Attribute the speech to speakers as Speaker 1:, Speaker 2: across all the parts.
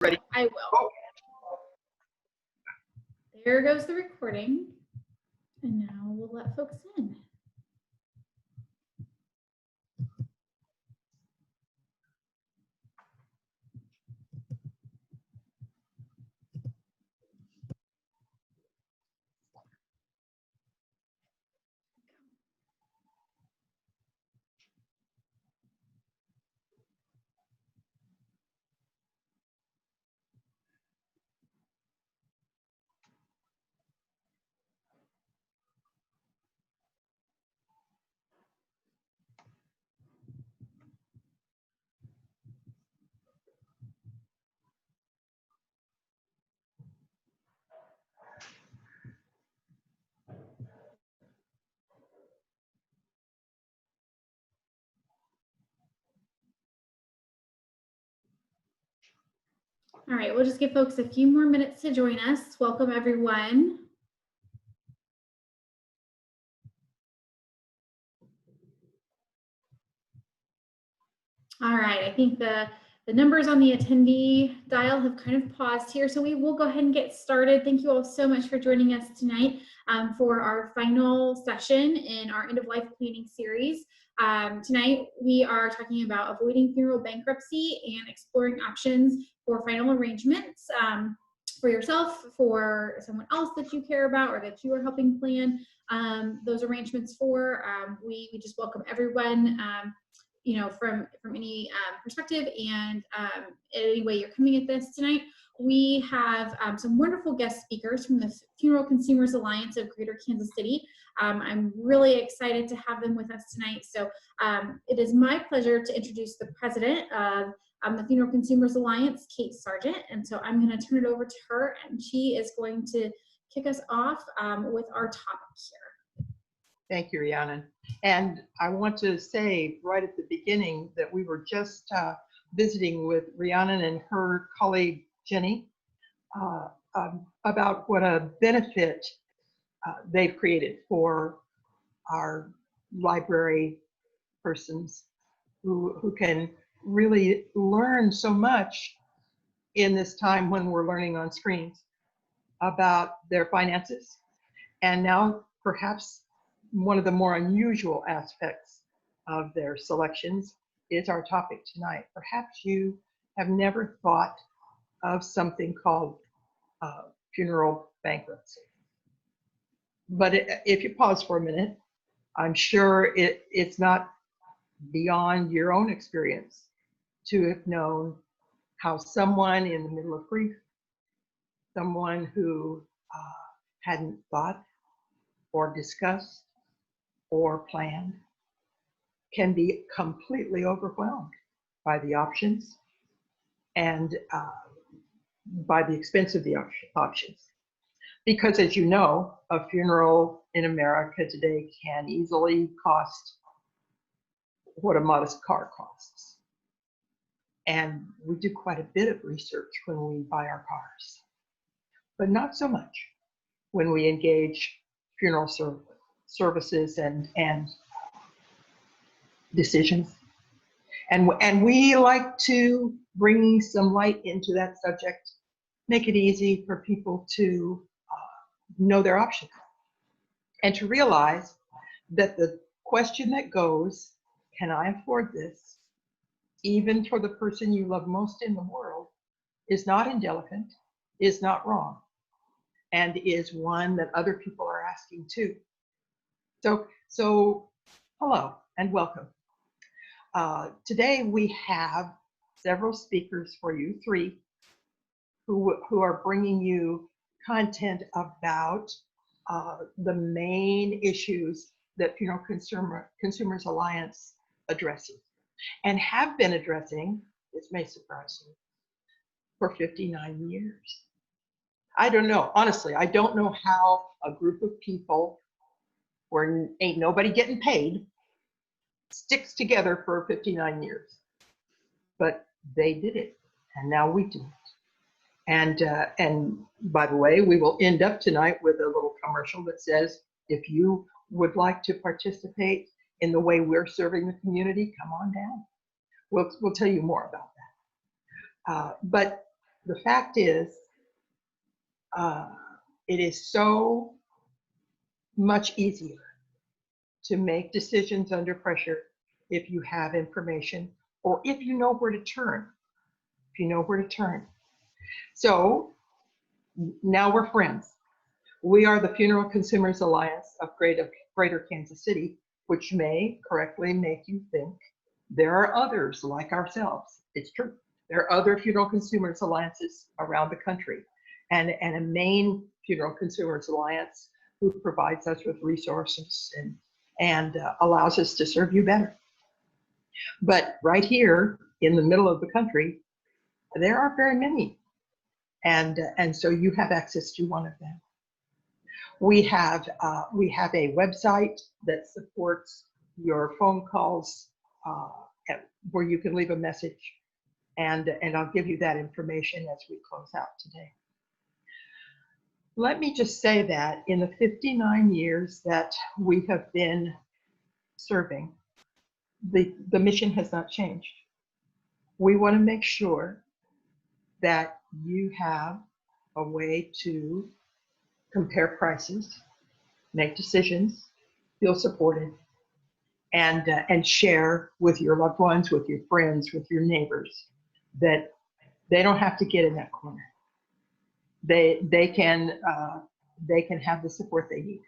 Speaker 1: Ready?
Speaker 2: I will. There goes the recording. And now we'll let folks in. All right, we'll just give folks a few more minutes to join us. Welcome, everyone. All right, I think the numbers on the attendee dial have kind of paused here, so we will go ahead and get started. Thank you all so much for joining us tonight for our final session in our end-of-life planning series. Tonight, we are talking about avoiding funeral bankruptcy and exploring options for final arrangements for yourself, for someone else that you care about or that you are helping plan those arrangements for. We just welcome everyone you know, from any perspective and any way you're coming at this tonight. We have some wonderful guest speakers from the Funeral Consumers Alliance of Greater Kansas City. I'm really excited to have them with us tonight. So it is my pleasure to introduce the president of the Funeral Consumers Alliance, Kate Sargent. And so I'm going to turn it over to her, and she is going to kick us off with our topic here.
Speaker 1: Thank you, Rhiannon. And I want to say right at the beginning that we were just visiting with Rhiannon and her colleague, Jenny, about what a benefit they've created for our library persons who can really learn so much in this time when we're learning on screens about their finances. And now perhaps one of the more unusual aspects of their selections is our topic tonight. Perhaps you have never thought of something called funeral bankruptcy. But if you pause for a minute, I'm sure it's not beyond your own experience to have known how someone in the middle of grief, someone who hadn't thought or discussed or planned, can be completely overwhelmed by the options and by the expense of the options. Because as you know, a funeral in America today can easily cost what a modest car costs. And we do quite a bit of research when we buy our cars, but not so much when we engage funeral services and decisions. And we like to bring some light into that subject, make it easy for people to know their options and to realize that the question that goes, can I afford this, even for the person you love most in the world, is not indelicate, is not wrong, and is one that other people are asking too. So hello and welcome. Today we have several speakers for you, three, who are bringing you content about the main issues that Funeral Consumers Alliance addresses and have been addressing, this may surprise you, for 59 years. I don't know, honestly, I don't know how a group of people where ain't nobody getting paid sticks together for 59 years, but they did it, and now we do it. And by the way, we will end up tonight with a little commercial that says, if you would like to participate in the way we're serving the community, come on down. We'll tell you more about that. But the fact is, it is so much easier to make decisions under pressure if you have information or if you know where to turn. If you know where to turn. So now we're friends. We are the Funeral Consumers Alliance of Greater Kansas City, which may correctly make you think there are others like ourselves. It's true. There are other funeral consumers alliances around the country, and a main Funeral Consumers Alliance who provides us with resources and allows us to serve you better. But right here in the middle of the country, there aren't very many, and so you have access to one of them. We have a website that supports your phone calls, where you can leave a message, and I'll give you that information as we close out today. Let me just say that in the 59 years that we have been serving, the mission has not changed. We want to make sure that you have a way to compare prices, make decisions, feel supported, and share with your loved ones, with your friends, with your neighbors, that they don't have to get in that corner. They can have the support they need.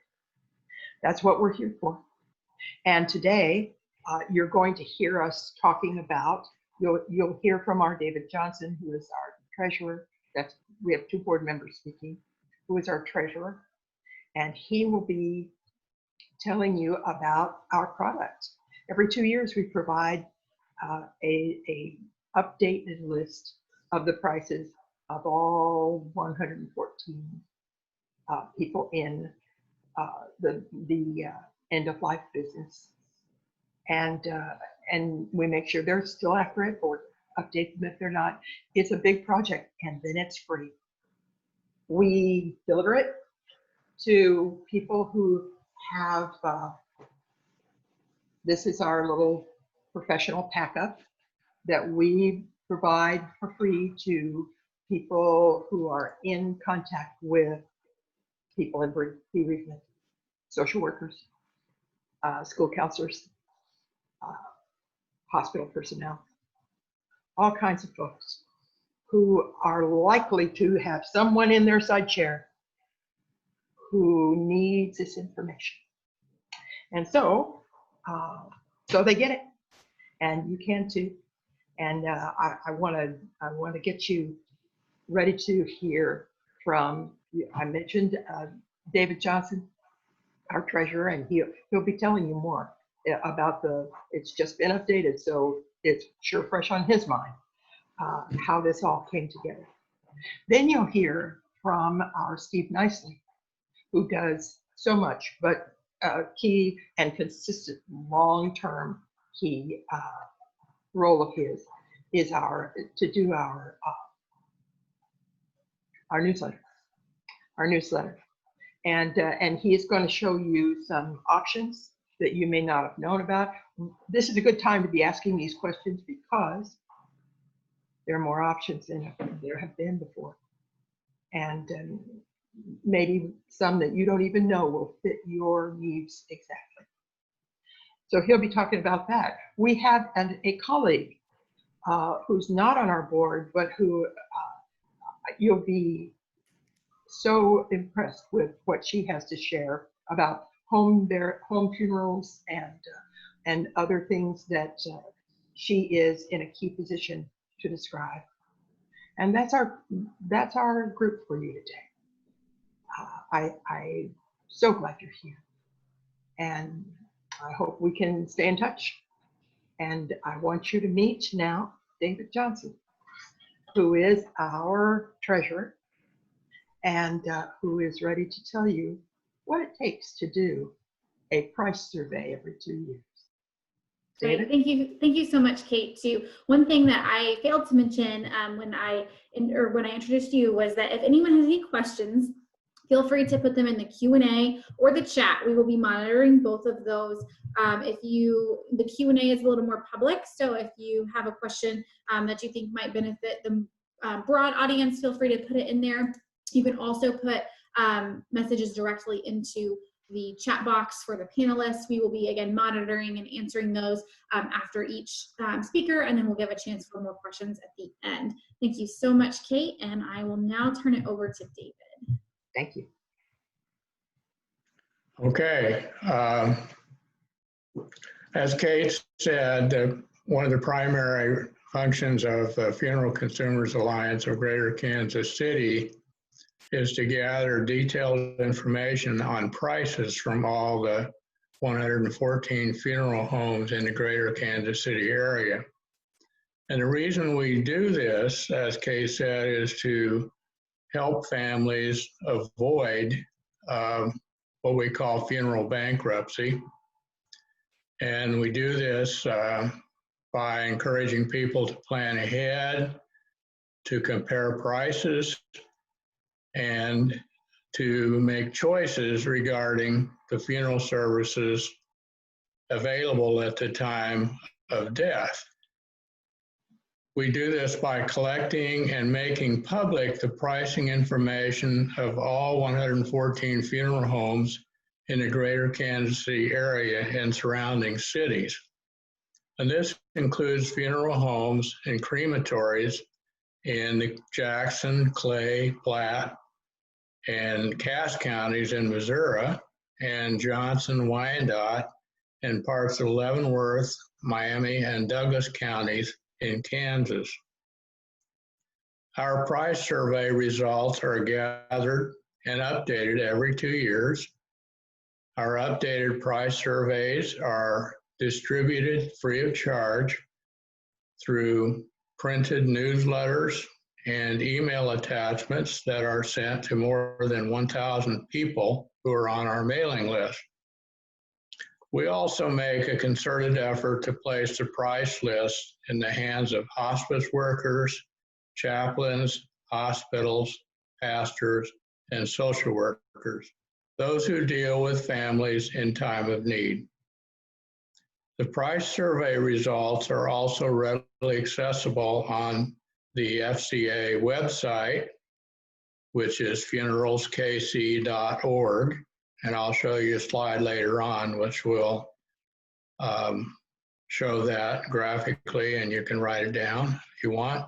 Speaker 1: That's what we're here for. And today, you're going to hear us talking about. You'll hear from our David Johnson, who is our treasurer. We have two board members speaking, who is our treasurer, and he will be telling you about our product. Every 2 years, we provide a updated list of the prices of all 114 people in the end of life business, and we make sure they're still accurate or update them if they're not. It's a big project, and then it's free. We deliver it to people who have, this is our little professional pack-up that we provide for free to people who are in contact with people in bereavement, social workers, school counselors, hospital personnel, all kinds of folks who are likely to have someone in their side chair who needs this information. And so they get it, and you can too. And I want to get you ready to hear from. I mentioned David Johnson, our treasurer, and he'll be telling you more about it's just been updated, so it's sure fresh on his mind how this all came together. Then you'll hear from our Steve Nicely, who does so much, but key and consistent long-term key role of his is to do our newsletter, and he is going to show you some options that you may not have known about. This is a good time to be asking these questions because there are more options than there have been before, and maybe some that you don't even know will fit your needs exactly. So he'll be talking about that. We have a colleague who's not on our board, but who you'll be so impressed with what she has to share about home funerals and other things that she is in a key position to describe. And that's our group for you today. I'm so glad you're here, and I hope we can stay in touch. And I want you to meet now David Johnson, who is our treasurer and who is ready to tell you what it takes to do a price survey every 2 years.
Speaker 2: Great. Thank you so much, Kate. Too. One thing that I failed to mention when I introduced you was that if anyone has any questions, feel free to put them in the Q&A or the chat. We will be monitoring both of those. The Q&A is a little more public, so if you have a question that you think might benefit broad audience, feel free to put it in there. You can also put messages directly into the chat box for the panelists. We will be, again, monitoring and answering those after each speaker, and then we'll give a chance for more questions at the end. Thank you so much, Kate, and I will now turn it over to David.
Speaker 1: Thank you.
Speaker 3: Okay. As Kate said, one of the primary functions of the Funeral Consumers Alliance of Greater Kansas City is to gather detailed information on prices from all the 114 funeral homes in the Greater Kansas City area. And the reason we do this, as Kay said, is to help families avoid what we call funeral bankruptcy. And we do this by encouraging people to plan ahead, to compare prices, and to make choices regarding the funeral services available at the time of death. We do this by collecting and making public the pricing information of all 114 funeral homes in the Greater Kansas City area and surrounding cities. And this includes funeral homes and crematories in the Jackson, Clay, Platte, and Cass counties in Missouri, and Johnson, Wyandotte, and parts of Leavenworth, Miami, and Douglas counties in Kansas. Our price survey results are gathered and updated every 2 years. Our updated price surveys are distributed free of charge through printed newsletters and email attachments that are sent to more than 1,000 people who are on our mailing list. We also make a concerted effort to place the price list in the hands of hospice workers, chaplains, hospitals, pastors, and social workers, those who deal with families in time of need. The price survey results are also readily accessible on the FCA website, which is funeralskc.org. And I'll show you a slide later on, which will show that graphically, and you can write it down if you want.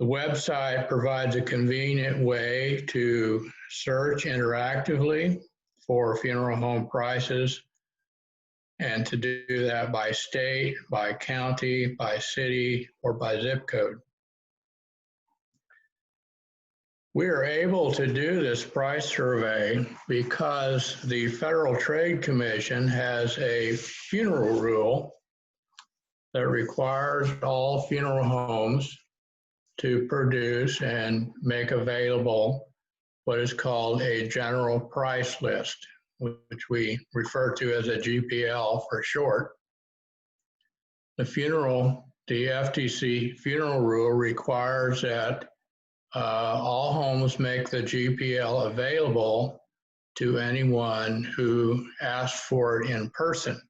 Speaker 3: The website provides a convenient way to search interactively for funeral home prices, and to do that by state, by county, by city, or by zip code. We are able to do this price survey because the Federal Trade Commission has a funeral rule that requires all funeral homes to produce and make available what is called a general price list, which we refer to as a GPL for short. The FTC funeral rule requires that all homes make the GPL available to anyone who asks for it in person.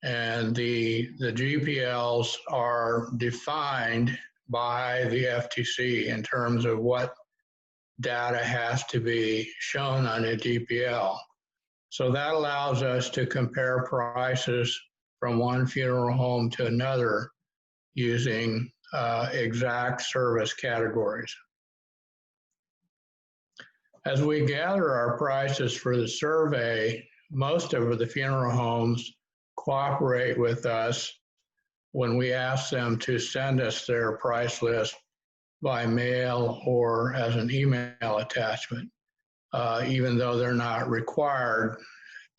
Speaker 3: And the GPLs are defined by the FTC in terms of what data has to be shown on a GPL. So that allows us to compare prices from one funeral home to another using exact service categories. As we gather our prices for the survey, most of the funeral homes cooperate with us when we ask them to send us their price list by mail or as an email attachment, even though they're not required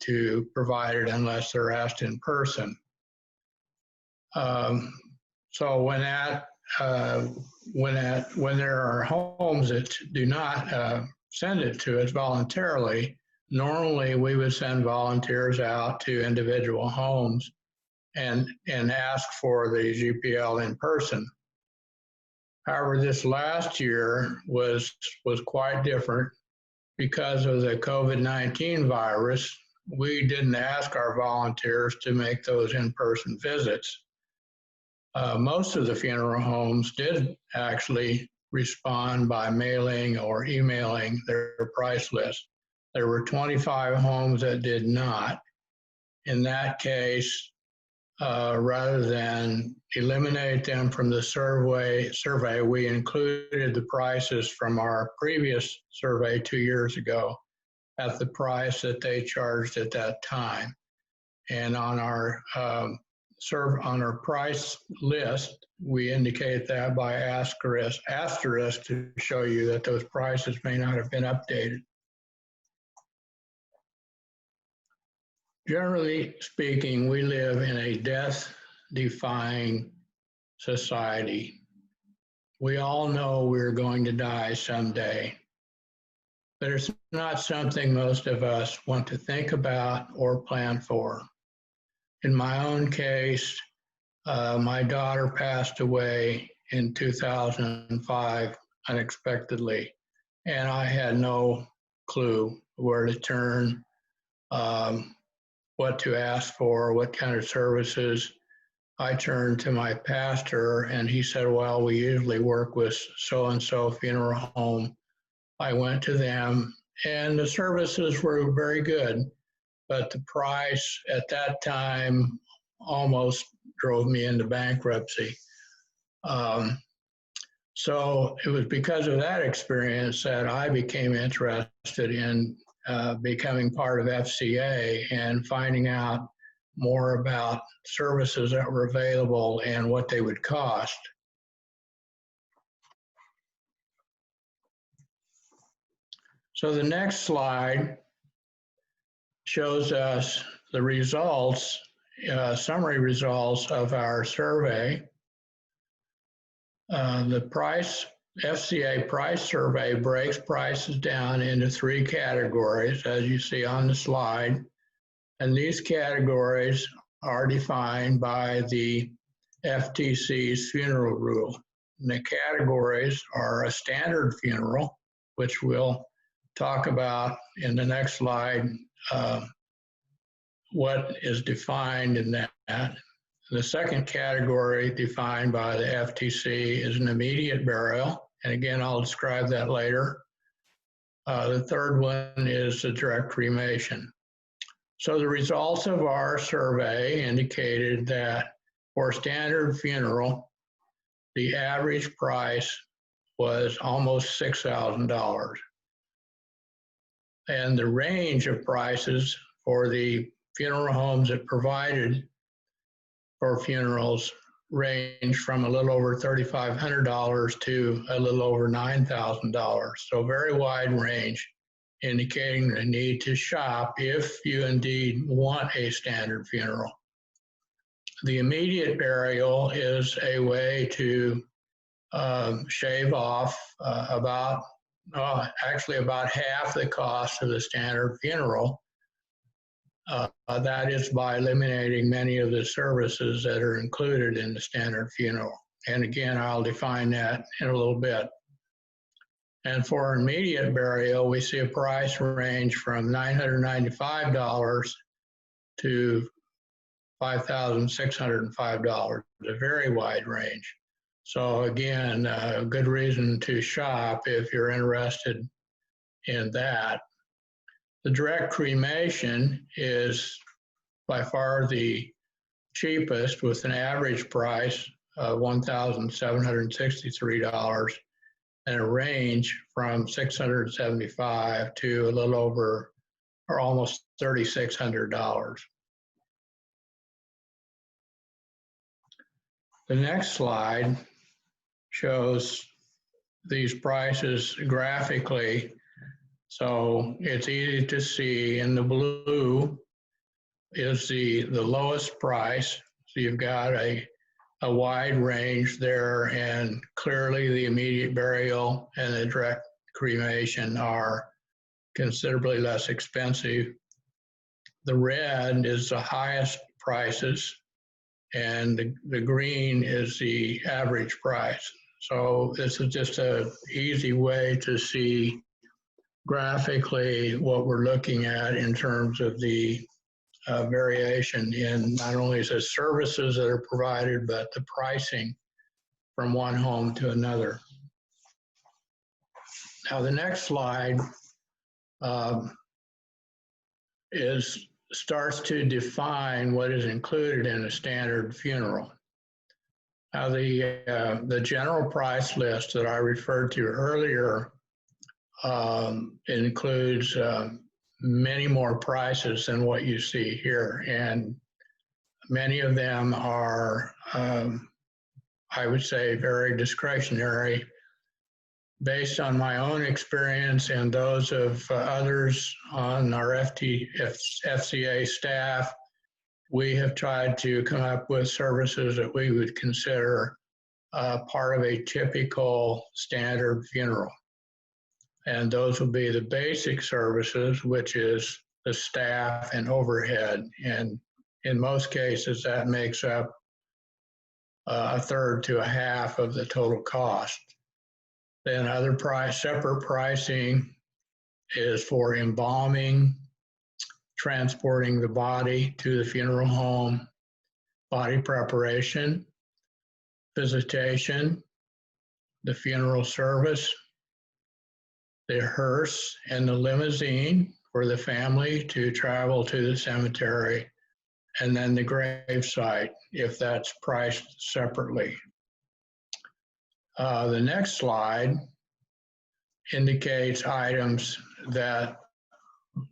Speaker 3: to provide it unless they're asked in person. So when there are homes that do not send it to us voluntarily, normally we would send volunteers out to individual homes and ask for the GPL in person. However, this last year was quite different because of the COVID-19 virus. We didn't ask our volunteers to make those in-person visits. Most of the funeral homes did actually respond by mailing or emailing their price list. There were 25 homes that did not. In that case, rather than eliminate them from the survey, we included the prices from our previous survey 2 years ago at the price that they charged at that time. And on our price list, we indicate that by asterisk to show you that those prices may not have been updated. Generally speaking, we live in a death-defying society. We all know we're going to die someday, but it's not something most of us want to think about or plan for. In my own case, my daughter passed away in 2005 unexpectedly, and I had no clue where to turn, what to ask for, what kind of services. I turned to my pastor and he said, well, we usually work with so-and-so funeral home. I went to them and the services were very good, but the price at that time almost drove me into bankruptcy. So it was because of that experience that I became interested in becoming part of FCA and finding out more about services that were available and what they would cost. So the next slide shows us the results, summary results of our survey. The FCA price survey breaks prices down into 3 categories, as you see on the slide. And these categories are defined by the FTC's funeral rule. And the categories are a standard funeral, which we'll talk about in the next slide, what is defined in that. The second category defined by the FTC is an immediate burial. And again, I'll describe that later. The third one is a direct cremation. So the results of our survey indicated that for standard funeral, the average price was almost $6,000. And the range of prices for the funeral homes that provided for funerals range from a little over $3,500 to a little over $9,000. So very wide range, indicating the need to shop if you indeed want a standard funeral. The immediate burial is a way to shave off actually about half the cost of the standard funeral. That is by eliminating many of the services that are included in the standard funeral. And again, I'll define that in a little bit. And for immediate burial, we see a price range from $995 to $5,605, a very wide range. So again, a good reason to shop if you're interested in that. The direct cremation is by far the cheapest, with an average price of $1,763 and a range from $675 to a little over or almost $3,600. The next slide shows these prices graphically. So it's easy to see. In the blue is the lowest price. So you've got a wide range there, and clearly the immediate burial and the direct cremation are considerably less expensive. The red is the highest prices, and the green is the average price. So this is just an easy way to see graphically what we're looking at in terms of the variation in not only the services that are provided, but the pricing from one home to another. Now, the next slide starts to define what is included in a standard funeral. Now, the general price list that I referred to earlier includes many more prices than what you see here, and many of them are, I would say, very discretionary. Based on my own experience and those of others on our FCA staff, we have tried to come up with services that we would consider part of a typical standard funeral. And those will be the basic services, which is the staff and overhead. And in most cases, that makes up a third to a half of the total cost. Then other separate pricing is for embalming, transporting the body to the funeral home, body preparation, visitation, the funeral service, the hearse, and the limousine for the family to travel to the cemetery, and then the grave site, if that's priced separately. The next slide indicates items that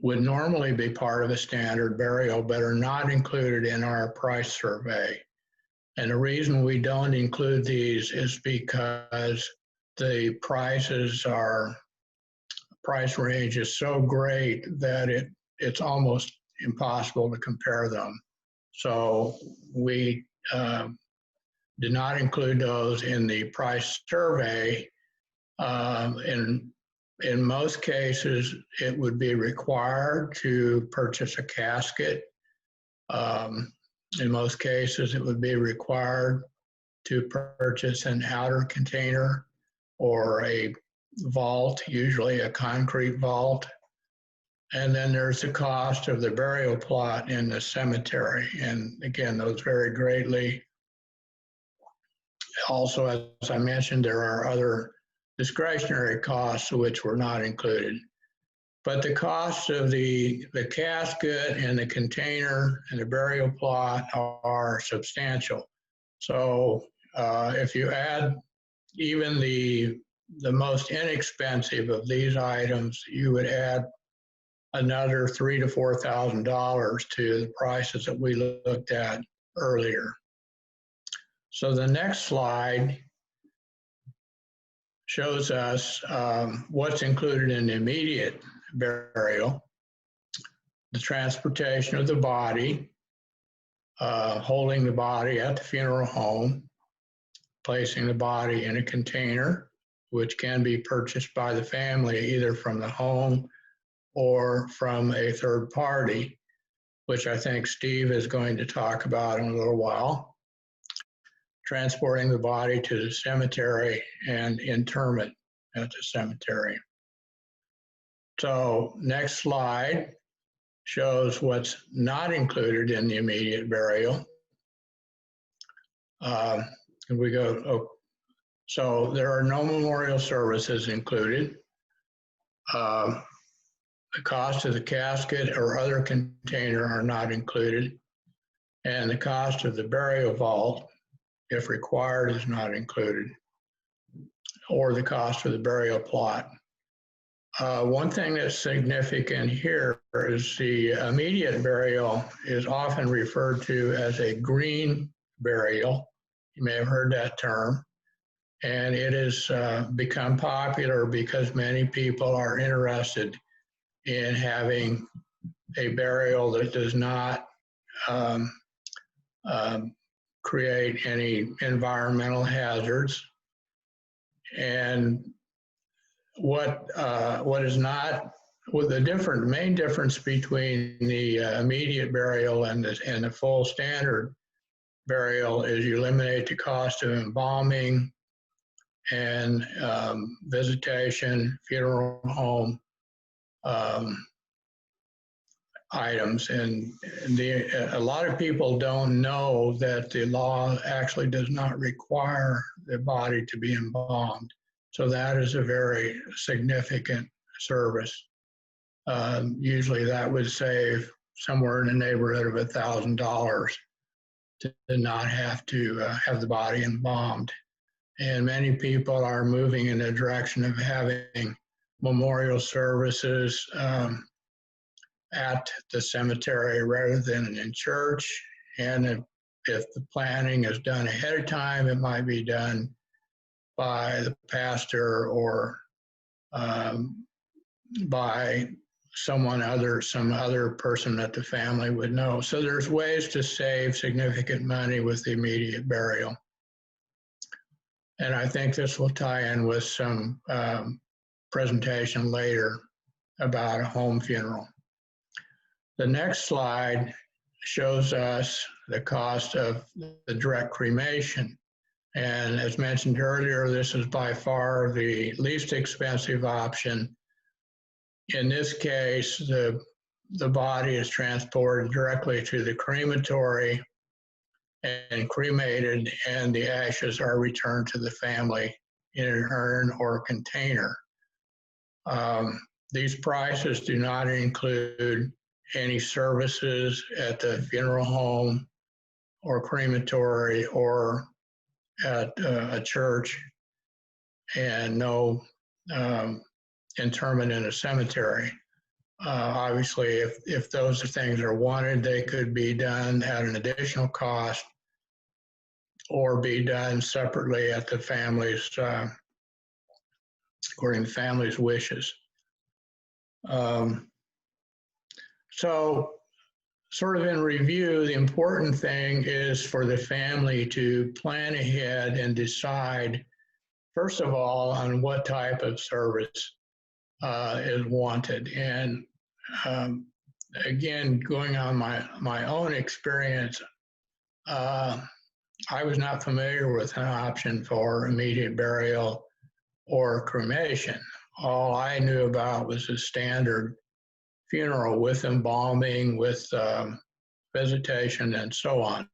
Speaker 3: would normally be part of a standard burial but are not included in our price survey. And the reason we don't include these is because the price range is so great that it's almost impossible to compare them. So we did not include those in the price survey. In most cases, it would be required to purchase a casket. In most cases, it would be required to purchase an outer container or a vault, usually a concrete vault. And then there's the cost of the burial plot in the cemetery. And again, those vary greatly. Also, as I mentioned, there are other discretionary costs which were not included. But the costs of the casket and the container and the burial plot are substantial. So if you add even the most inexpensive of these items, you would add another $3,000 to $4,000 to the prices that we looked at earlier. So the next slide shows us what's included in the immediate burial: the transportation of the body, holding the body at the funeral home, placing the body in a container, which can be purchased by the family either from the home or from a third party, which I think Steve is going to talk about in a little while. Transporting the body to the cemetery and interment at the cemetery. So next slide shows what's not included in the immediate burial. We go, so there are no memorial services included. The cost of the casket or other container are not included. And the cost of the burial vault, if required, is not included, or the cost of the burial plot. One thing that's significant here is the immediate burial is often referred to as a green burial. You may have heard that term. And it has become popular because many people are interested in having a burial that does not create any environmental hazards. And what is not, well, the main difference between the immediate burial and the full standard burial is you eliminate the cost of embalming and visitation, funeral home, items. And a lot of people don't know that the law actually does not require the body to be embalmed. So that is a very significant service. Usually that would save somewhere in the neighborhood of $1,000 to not have to have the body embalmed. And many people are moving in the direction of having memorial services at the cemetery rather than in church. And if the planning is done ahead of time, it might be done by the pastor or by some other person that the family would know. So there's ways to save significant money with the immediate burial. And I think this will tie in with some presentation later about a home funeral. The next slide shows us the cost of the direct cremation. And as mentioned earlier, this is by far the least expensive option. In this case, the body is transported directly to the crematory and cremated, and the ashes are returned to the family in an urn or container. These prices do not include any services at the funeral home or crematory or at a church, and no interment in a cemetery. Obviously, if those things are wanted, they could be done at an additional cost or be done separately at the family's, according to family's wishes. So sort of in review, the important thing is for the family to plan ahead and decide, first of all, on what type of service is wanted. And again, going on my own experience, I was not familiar with an option for immediate burial or cremation. All I knew about was a standard funeral with embalming, with visitation, and so on.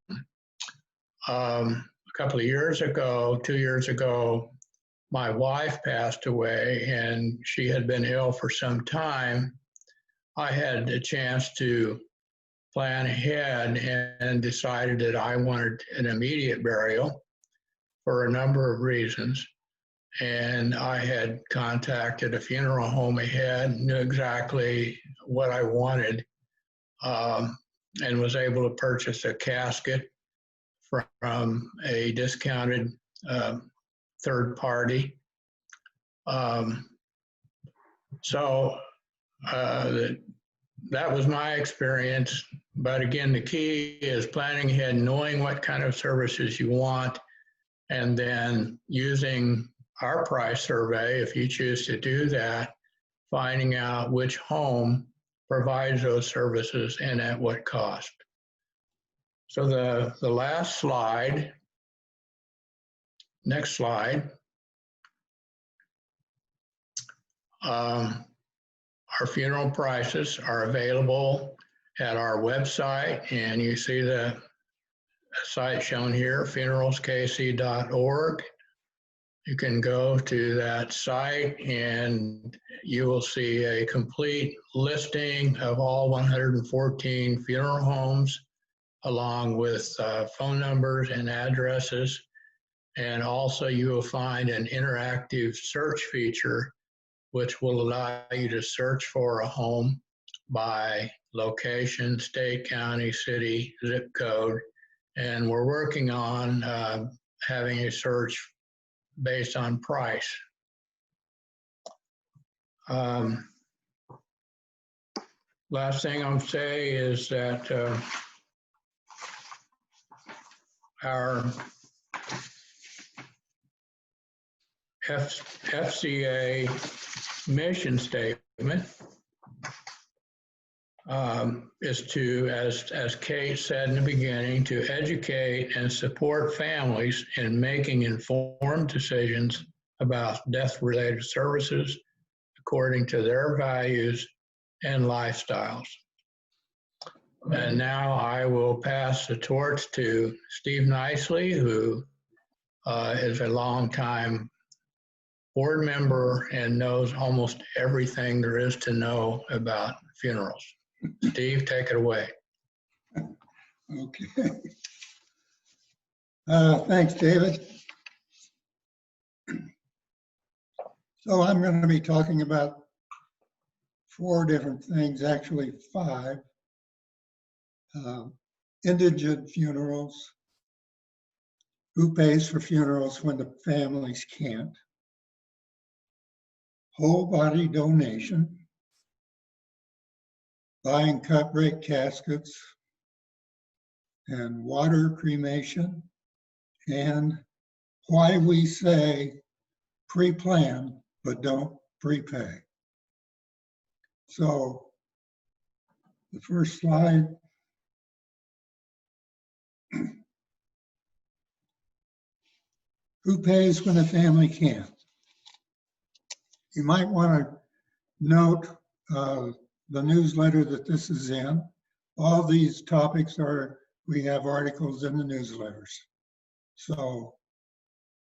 Speaker 3: A couple of years ago, 2 years ago, my wife passed away, and she had been ill for some time. I had a chance to plan ahead and decided that I wanted an immediate burial for a number of reasons. And I had contacted a funeral home ahead, knew exactly what I wanted, and was able to purchase a casket from a discounted third party. So that was my experience. But again, the key is planning ahead, knowing what kind of services you want, and then using our price survey, if you choose to do that, finding out which home provides those services and at what cost. So the last slide, next slide, our funeral prices are available at our website, and you see the site shown here, funeralskc.org. You can go to that site and you will see a complete listing of all 114 funeral homes, along with phone numbers and addresses. And also you will find an interactive search feature which will allow you to search for a home by location, state, county, city, zip code. And we're working on having a search based on price. Last thing I'll say is that our FCA Mission Statement is to, as Kate said in the beginning, to educate and support families in making informed decisions about death-related services according to their values and lifestyles. And now I will pass the torch to Steve Nicely, who is a longtime board member and knows almost everything there is to know about funerals. Steve, take it away.
Speaker 4: Okay. Thanks, David. So I'm going to be talking about 4 different things, actually 5. Indigent funerals, who pays for funerals when the families can't, whole body donation, buying cut rate caskets, and water cremation, and why we say pre-plan but don't prepay. So the first slide. Who pays when a family can't? You might want to note the newsletter that this is in. All these topics we have articles in the newsletters. So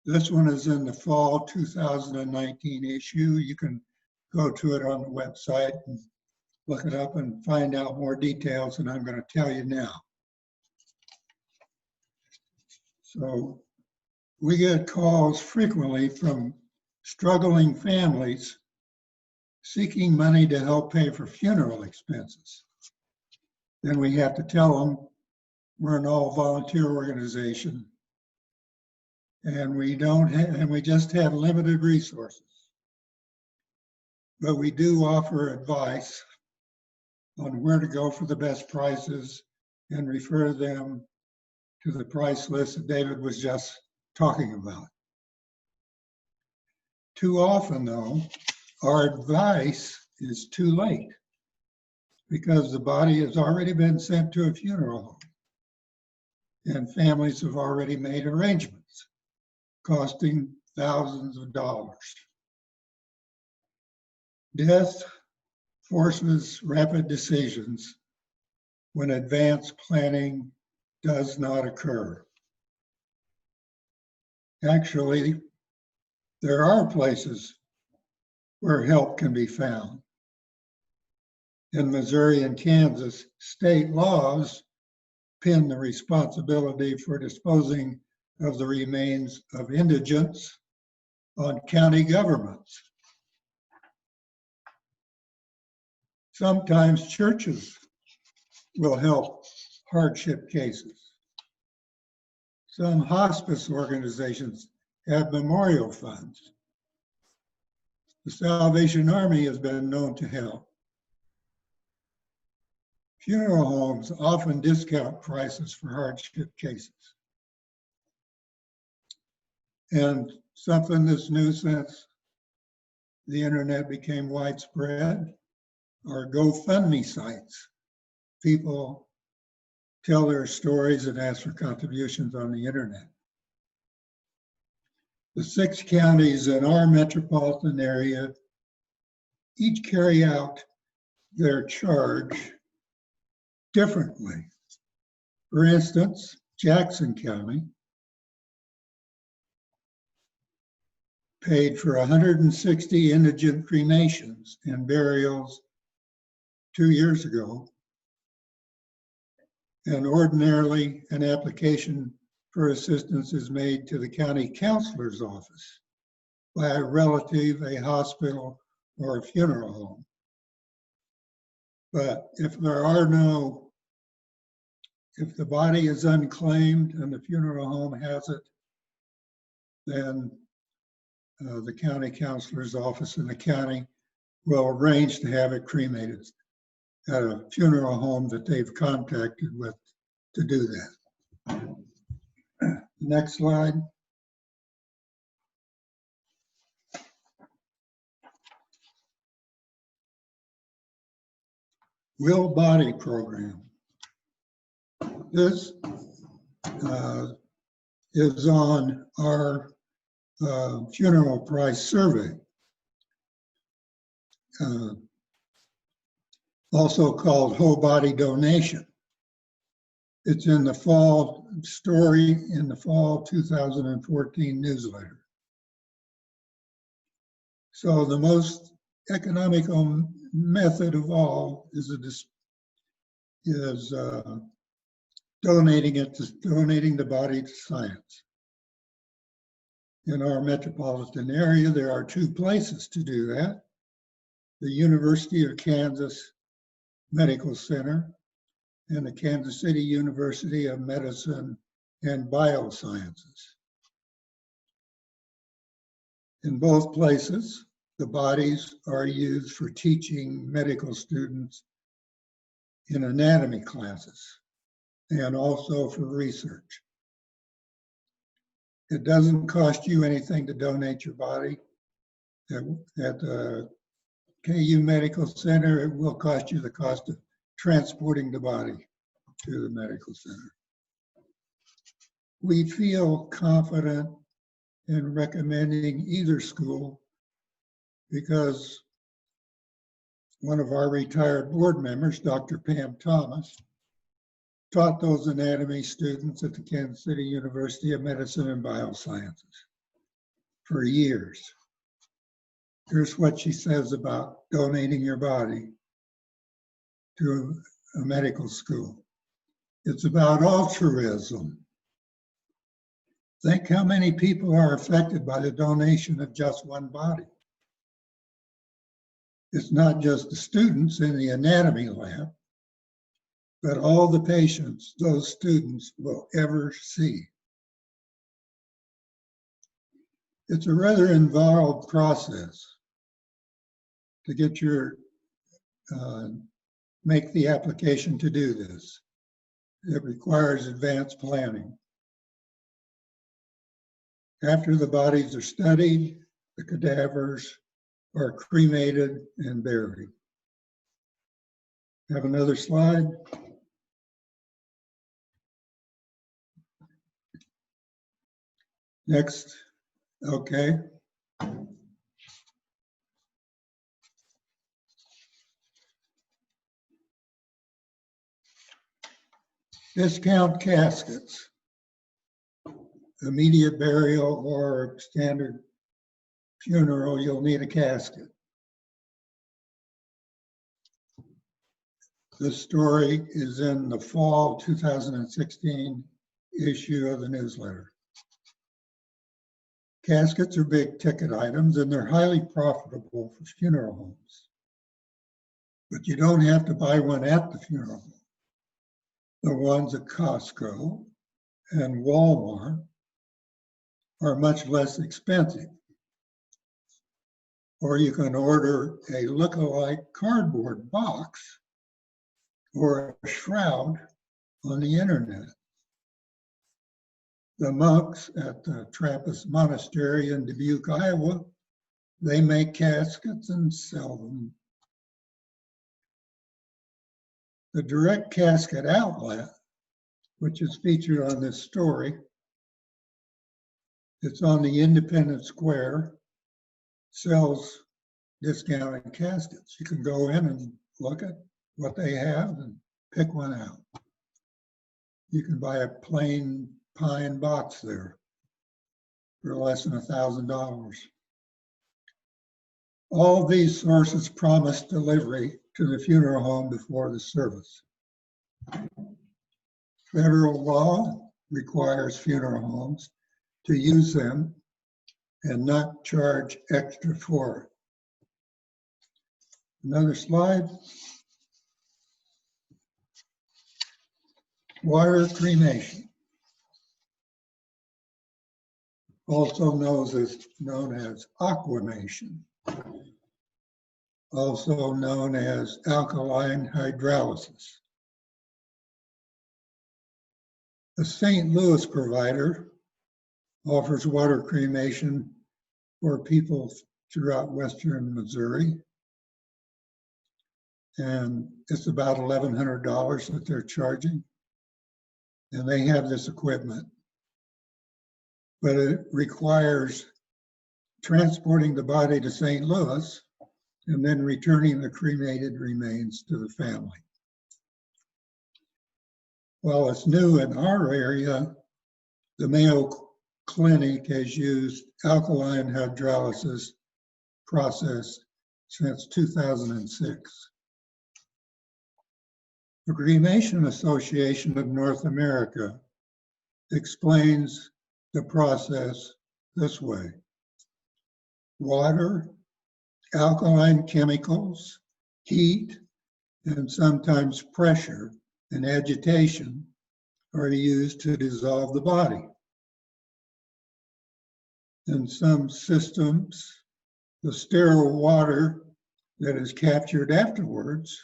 Speaker 4: this one is in the fall 2019 issue. You can go to it on the website and look it up and find out more details than I'm going to tell you now. So we get calls frequently from struggling families seeking money to help pay for funeral expenses. Then we have to tell them we're an all-volunteer organization and we just have limited resources. But we do offer advice on where to go for the best prices and refer them to the price list that David was just talking about. Too often, though, our advice is too late because the body has already been sent to a funeral home and families have already made arrangements costing thousands of dollars. Death forces rapid decisions when advanced planning does not occur. Actually, there are places where help can be found. In Missouri and Kansas, state laws pin the responsibility for disposing of the remains of indigents on county governments. Sometimes churches will help hardship cases. Some hospice organizations have memorial funds. The Salvation Army has been known to help. Funeral homes often discount prices for hardship cases. And something that's new since the internet became widespread are GoFundMe sites. People tell their stories and ask for contributions on the internet. The 6 counties in our metropolitan area each carry out their charge differently. For instance, Jackson County paid for 160 indigent cremations and burials 2 years ago. And ordinarily, an application for assistance is made to the county counselor's office by a relative, a hospital, or a funeral home. But if the body is unclaimed and the funeral home has it, then the county counselor's office in the county will arrange to have it cremated at a funeral home that they've contacted with to do that. Next slide. Will Body Program. This is on our funeral price survey, also called whole body donation. It's in the fall story in the fall 2014 newsletter. So the most economical method of all is donating the body to science. In our metropolitan area, there are 2 places to do that: the University of Kansas Medical Center and the Kansas City University of Medicine and Biosciences. In both places, the bodies are used for teaching medical students in anatomy classes and also for research. It doesn't cost you anything to donate your body. At the KU Medical Center, it will cost you the cost of transporting the body to the medical center. We feel confident in recommending either school because one of our retired board members, Dr. Pam Thomas, taught those anatomy students at the Kansas City University of Medicine and Biosciences for years. Here's what she says about donating your body to a medical school. It's about altruism. Think how many people are affected by the donation of just one body. It's not just the students in the anatomy lab, but all the patients those students will ever see. It's a rather involved process to get make the application to do this. It requires advanced planning. After the bodies are studied, the cadavers are cremated and buried. Have another slide. Next, okay. Discount caskets. Immediate burial or standard funeral, you'll need a casket. This story is in the fall 2016 issue of the newsletter. Caskets are big ticket items and they're highly profitable for funeral homes. But you don't have to buy one at the funeral home. The ones at Costco and Walmart are much less expensive. Or you can order a look-alike cardboard box or a shroud on the internet. The monks at the Trappist Monastery in Dubuque, Iowa, they make caskets and sell them. The direct casket outlet, which is featured on this story, it's on the Independent Square, sells discounted caskets. You can go in and look at what they have and pick one out. You can buy a plain pine box there for less than $1,000. All these sources promise delivery to the funeral home before the service. Federal law requires funeral homes to use them and not charge extra for it. Another slide. Water cremation, also known as Aquamation, also known as alkaline hydrolysis. A St. Louis provider offers water cremation for people throughout western Missouri. And it's about $1,100 that they're charging. And they have this equipment. But it requires transporting the body to St. Louis and then returning the cremated remains to the family. While it's new in our area, the Mayo Clinic has used alkaline hydrolysis process since 2006. The Cremation Association of North America explains the process this way. Water, alkaline chemicals, heat, and sometimes pressure and agitation are used to dissolve the body. In some systems, the sterile water that is captured afterwards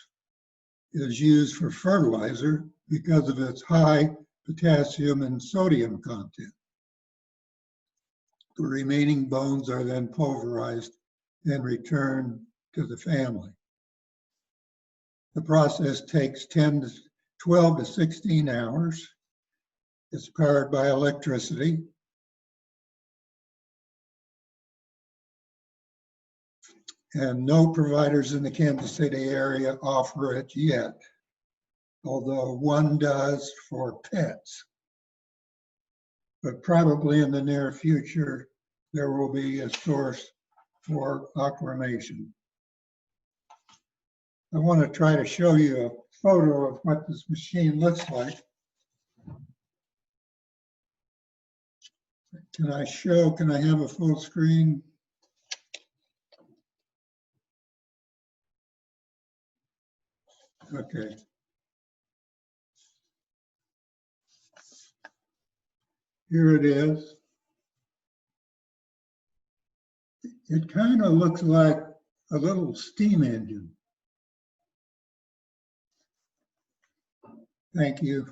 Speaker 4: is used for fertilizer because of its high potassium and sodium content. The remaining bones are then pulverized and returned to the family. The process takes 12 to 16 hours. It's powered by electricity. And no providers in the Kansas City area offer it yet, although one does for pets. But probably in the near future, there will be a source for Aquamation. I want to try to show you a photo of what this machine looks like. Can I have a full screen? Okay. Here it is. It kind of looks like a little steam engine. Thank you.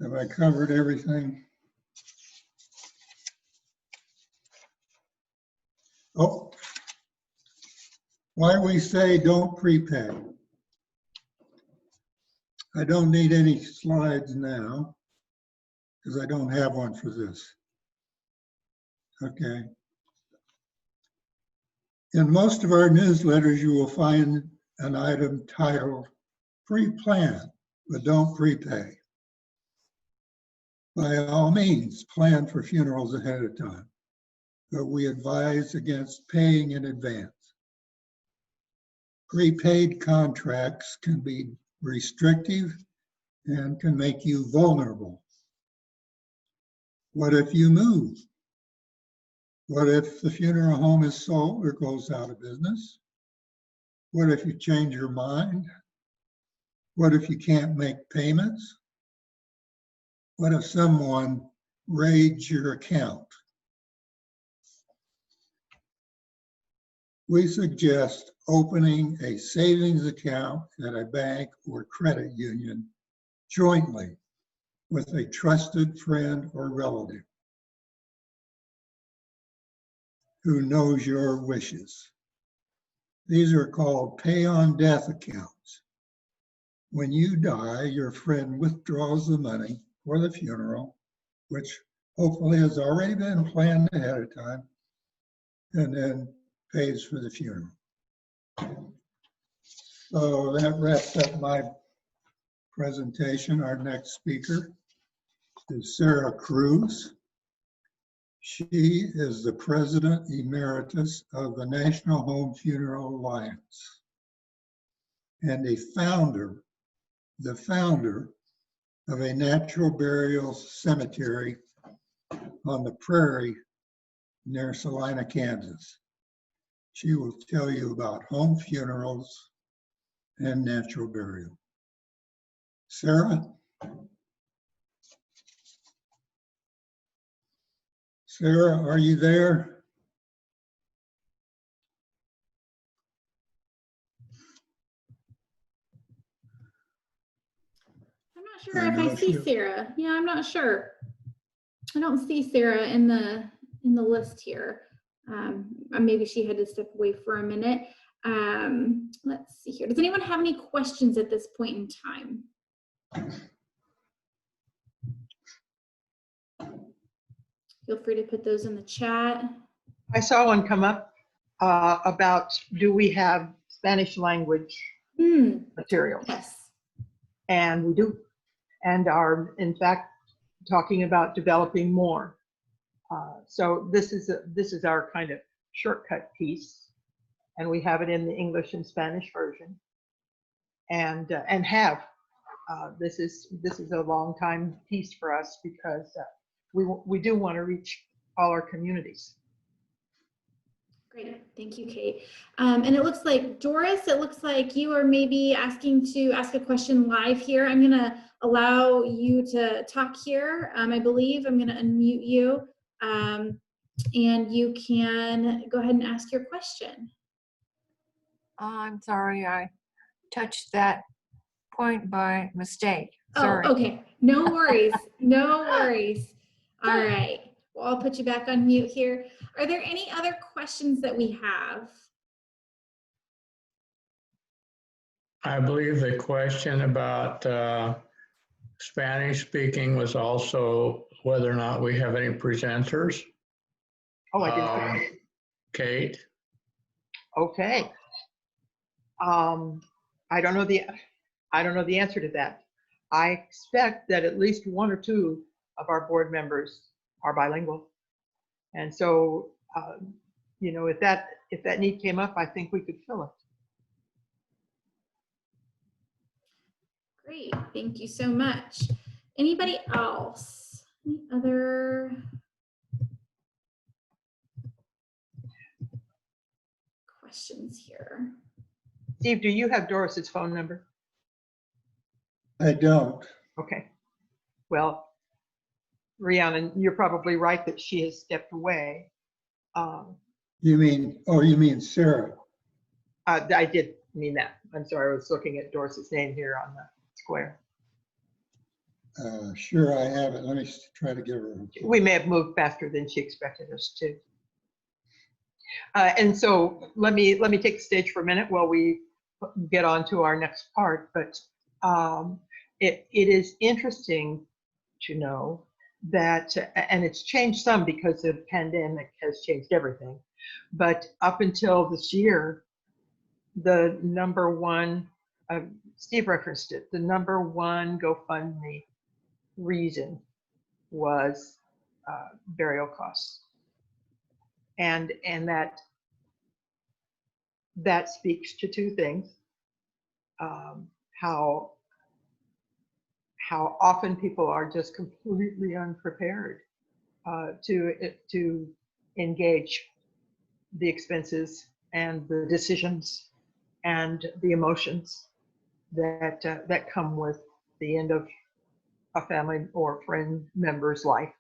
Speaker 4: Have I covered everything? Oh, why we say don't prepay. I don't need any slides now because I don't have one for this. Okay. In most of our newsletters, you will find an item titled Pre-Plan, but don't prepay. By all means, plan for funerals ahead of time, but we advise against paying in advance. Prepaid contracts can be restrictive and can make you vulnerable. What if you move? What if the funeral home is sold or goes out of business? What if you change your mind? What if you can't make payments? What if someone raids your account? We suggest opening a savings account at a bank or credit union jointly with a trusted friend or relative who knows your wishes. These are called pay-on-death accounts. When you die, your friend withdraws the money for the funeral, which hopefully has already been planned ahead of time, and then pays for the funeral. So that wraps up my presentation. Our next speaker is Sarah Cruz. She is the President Emeritus of the National Home Funeral Alliance and the founder of a natural burial cemetery on the prairie near Salina, Kansas. She will tell you about home funerals and natural burial. Sarah? Sarah, are you there?
Speaker 2: I'm not sure if I see Sarah. Yeah, I'm not sure. I don't see Sarah in the list here. Maybe she had to step away for a minute. Let's see here. Does anyone have any questions at this point in time? Feel free to put those in the chat.
Speaker 1: I saw one come up about, do we have Spanish language materials?
Speaker 2: Yes.
Speaker 1: And we do, and are in fact talking about developing more. So this is our kind of shortcut piece, and we have it in the English and Spanish version, and have this is a long time piece for us because we do want to reach all our communities.
Speaker 2: Great, thank you, Kate. And it looks like, Doris, it looks like you are maybe asking to ask a question live here. I'm gonna allow you to talk here. I believe I'm gonna unmute you, and you can go ahead and ask your question.
Speaker 5: I'm sorry, I touched that point by mistake. Sorry.
Speaker 2: Oh, okay, no worries, no worries. All right, well, I'll put you back on mute here. Are there any other questions that we have?
Speaker 3: I believe the question about Spanish speaking was also whether or not we have any presenters.
Speaker 1: Oh, I didn't.
Speaker 3: Kate?
Speaker 1: Okay. I don't know the answer to that. I expect that at least one or two of our board members are bilingual, and so you know, if that need came up, I think we could fill it.
Speaker 2: Great, thank you so much. Anybody else? Any other questions here?
Speaker 1: Steve, do you have Doris's phone number?
Speaker 4: I don't.
Speaker 1: Okay. Well, Rihanna, you're probably right that she has stepped away.
Speaker 4: You mean Sarah?
Speaker 1: I did mean that. I'm sorry, I was looking at Doris's name here on the square.
Speaker 4: Sure, I have it. Let me try to give her.
Speaker 1: We may have moved faster than she expected us to. And so let me take the stage for a minute while we get on to our next part. But it is interesting to know that, and it's changed some because the pandemic has changed everything. But up until this year, the number one, Steve referenced it, the number one GoFundMe reason was burial costs. And that speaks to two things. How often people are just completely unprepared to engage the expenses and the decisions and the emotions that come with the end of a family or friend member's life.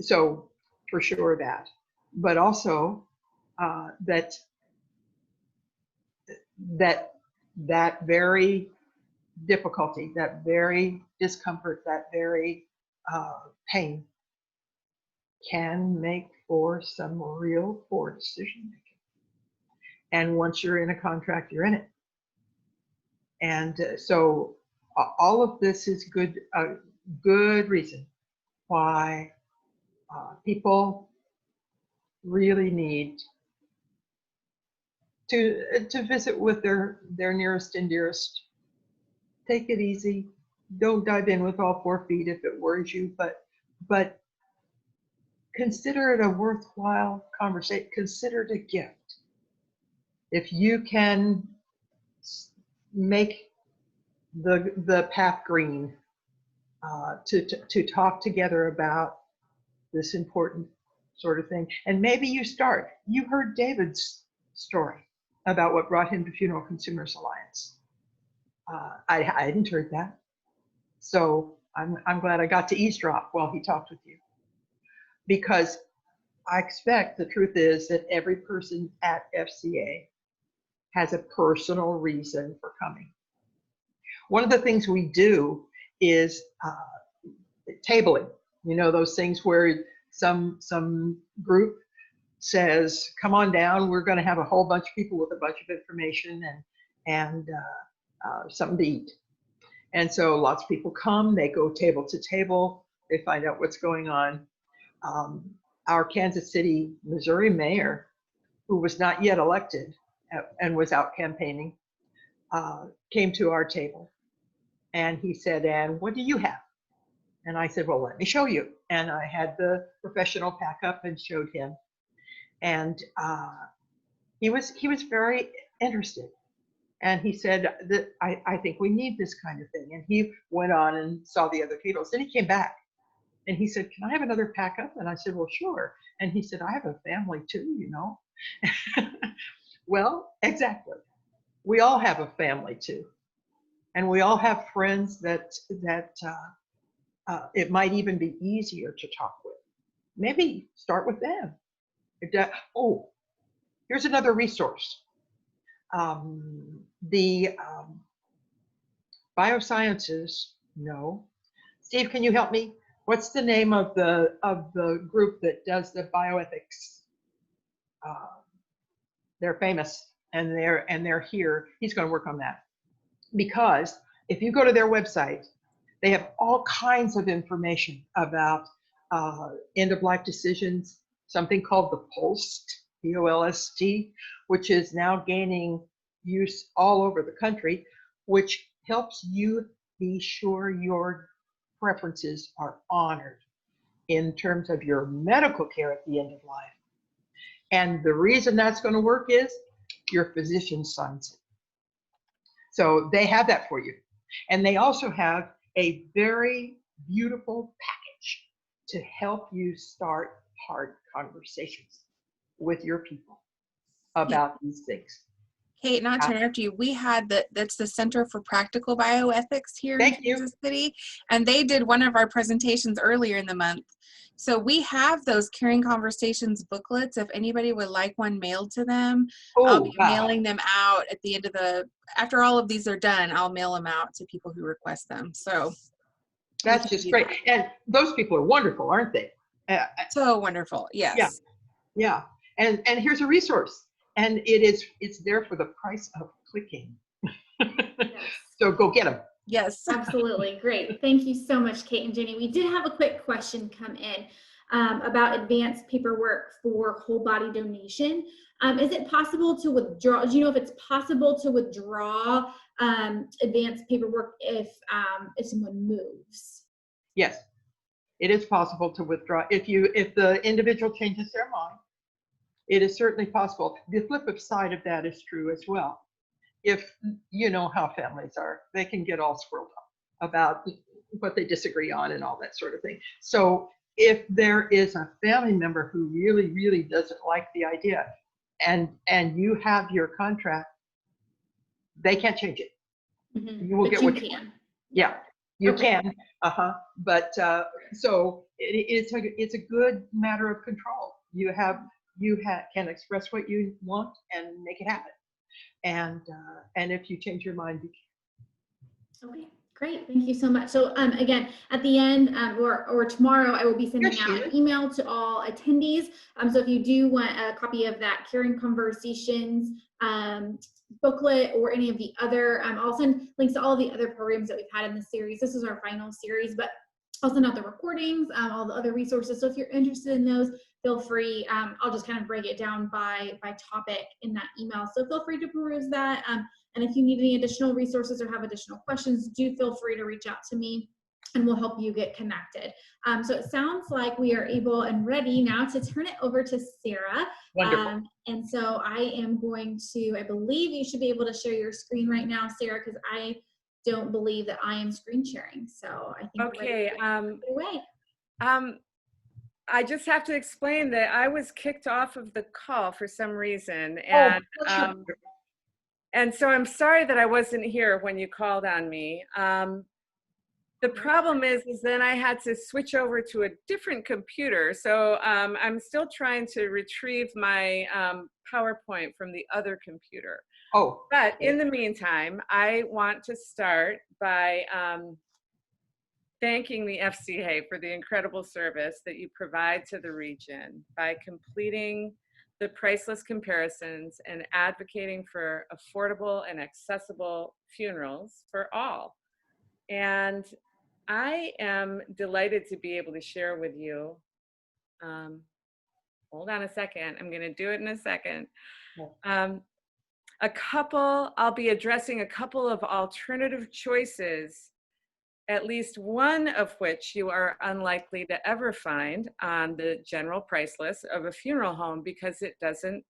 Speaker 1: So for sure that, but also that very difficulty, that very discomfort, that very pain can make for some real poor decision making. And once you're in a contract, you're in it. And so all of this is a good reason why people really need to visit with their nearest and dearest. Take it easy. Don't dive in with all 4 feet if it worries you, but consider it a worthwhile conversation. Consider it a gift. If you can make the path green to talk together about this important sort of thing, and maybe you heard David's story about what brought him to Funeral Consumers Alliance. I hadn't heard that, so I'm glad I got to eavesdrop while he talked with you, because I expect the truth is that every person at FCA has a personal reason for coming. One of the things we do is tabling. You know, those things where some group says, come on down, we're going to have a whole bunch of people with a bunch of information and something to eat. And so lots of people come, they go table to table, They find out what's going on. Our Kansas City, Missouri mayor, who was not yet elected and was out campaigning, came to our table. And he said, "And what do you have?" And I said, "Well, let me show you." And I had the professional pack up and showed him. And he was very interested. And he said that I think we need this kind of thing. And he went on and saw the other tables. Then he came back and he said, "Can I have another pack up?" And I said, "Well, sure." And he said, "I have a family too, you know." Well, exactly. We all have a family too. And we all have friends that it might even be easier to talk with. Maybe start with them. Oh, here's another resource. The biosciences, no. Steve, can you help me? What's the name of the group that does the bioethics? They're famous and they're here. He's going to work on that. Because if you go to their website, they have all kinds of information about end-of-life decisions, something called the POLST, P-O-L-S-T, which is now gaining use all over the country, which helps you be sure your preferences are honored in terms of your medical care at the end of life. And the reason that's going to work is your physician signs it. So they have that for you. And they also have a very beautiful package to help you start hard conversations with your people about these things.
Speaker 6: Kate, not to interrupt you, we had that's the Center for Practical Bioethics here in Kansas City, and they did one of our presentations earlier in the month. So we have those Caring Conversations booklets. If anybody would like one mailed to them, I'll be mailing them out at the end of after all of these are done, I'll mail them out to people who request them. So
Speaker 1: that's just great. And those people are wonderful, aren't they?
Speaker 6: So wonderful, yes.
Speaker 1: Yeah. And here's a resource. And it's there for the price of clicking.
Speaker 2: Yes.
Speaker 1: So go get them.
Speaker 6: Yes.
Speaker 2: Absolutely. Great. Thank you so much, Kate and Jenny. We did have a quick question come in about advanced paperwork for whole body donation. Is it possible to withdraw? Do you know if it's possible to withdraw advanced paperwork if someone moves?
Speaker 1: Yes, it is possible to withdraw if the individual changes their mind. It is certainly possible. The flip side of that is true as well. If you know how families are, they can get all swirled up about what they disagree on and all that sort of thing. So if there is a family member who really, really doesn't like the idea and you have your contract, they can't change it.
Speaker 2: Mm-hmm.
Speaker 1: You will
Speaker 2: but
Speaker 1: get
Speaker 2: you
Speaker 1: what
Speaker 2: can.
Speaker 1: Yeah, you
Speaker 2: Okay.
Speaker 1: can. But so it's a good matter of control. You can express what you want and make it happen. And if you change your mind, you can.
Speaker 2: Okay, great. Thank you so much. So again, at the end or tomorrow, I will be sending out an email to all attendees. So if you do want a copy of that Caring Conversations booklet or any of the other, I'll send links to all of the other programs that we've had in the series. This is our final series, but I'll send out the recordings, all the other resources. So if you're interested in those, feel free. I'll just kind of break it down by topic in that email. So feel free to peruse that. And if you need any additional resources or have additional questions, do feel free to reach out to me and we'll help you get connected. So it sounds like we are able and ready now to turn it over to Sarah.
Speaker 1: Wonderful.
Speaker 2: And so I am going to, I believe you should be able to share your screen right now, Sarah, because I don't believe that I am screen sharing. So I think
Speaker 7: okay.
Speaker 2: Away.
Speaker 7: I just have to explain that I was kicked off of the call for some reason, and so I'm sorry that I wasn't here when you called on me. The problem is then I had to switch over to a different computer, so I'm still trying to retrieve my PowerPoint from the other computer. But in the meantime, I want to start by thanking the FCA for the incredible service that you provide to the region by completing the priceless comparisons and advocating for affordable and accessible funerals for all. And I am delighted to be able to share with you. Hold on a second. I'm going to do it in a second. I'll be addressing a couple of alternative choices, at least one of which you are unlikely to ever find on the general price list of a funeral home because it doesn't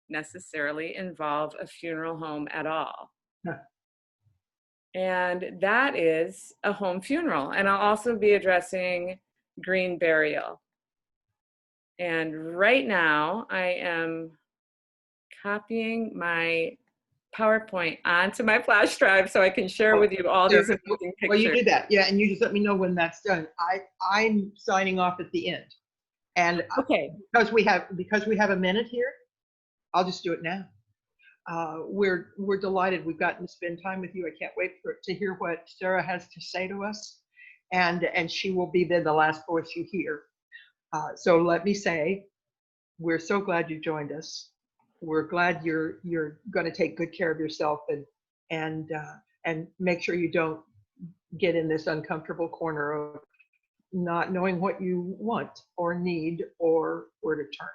Speaker 7: necessarily involve a funeral home at all.
Speaker 1: Huh.
Speaker 7: And that is a home funeral. And I'll also be addressing green burial. And right now I am copying my PowerPoint onto my flash drive so I can share with you all these amazing pictures.
Speaker 1: Well, you do that, yeah, and you just let me know when that's done. I'm signing off at the end, and
Speaker 7: okay,
Speaker 1: because we have a minute here, I'll just do it now. We're delighted we've gotten to spend time with you. I can't wait to hear what Sarah has to say to us, and she will be then the last voice you hear. So let me say, we're so glad you joined us. We're glad you're going to take good care of yourself and make sure you don't get in this uncomfortable corner of not knowing what you want or need or where to turn.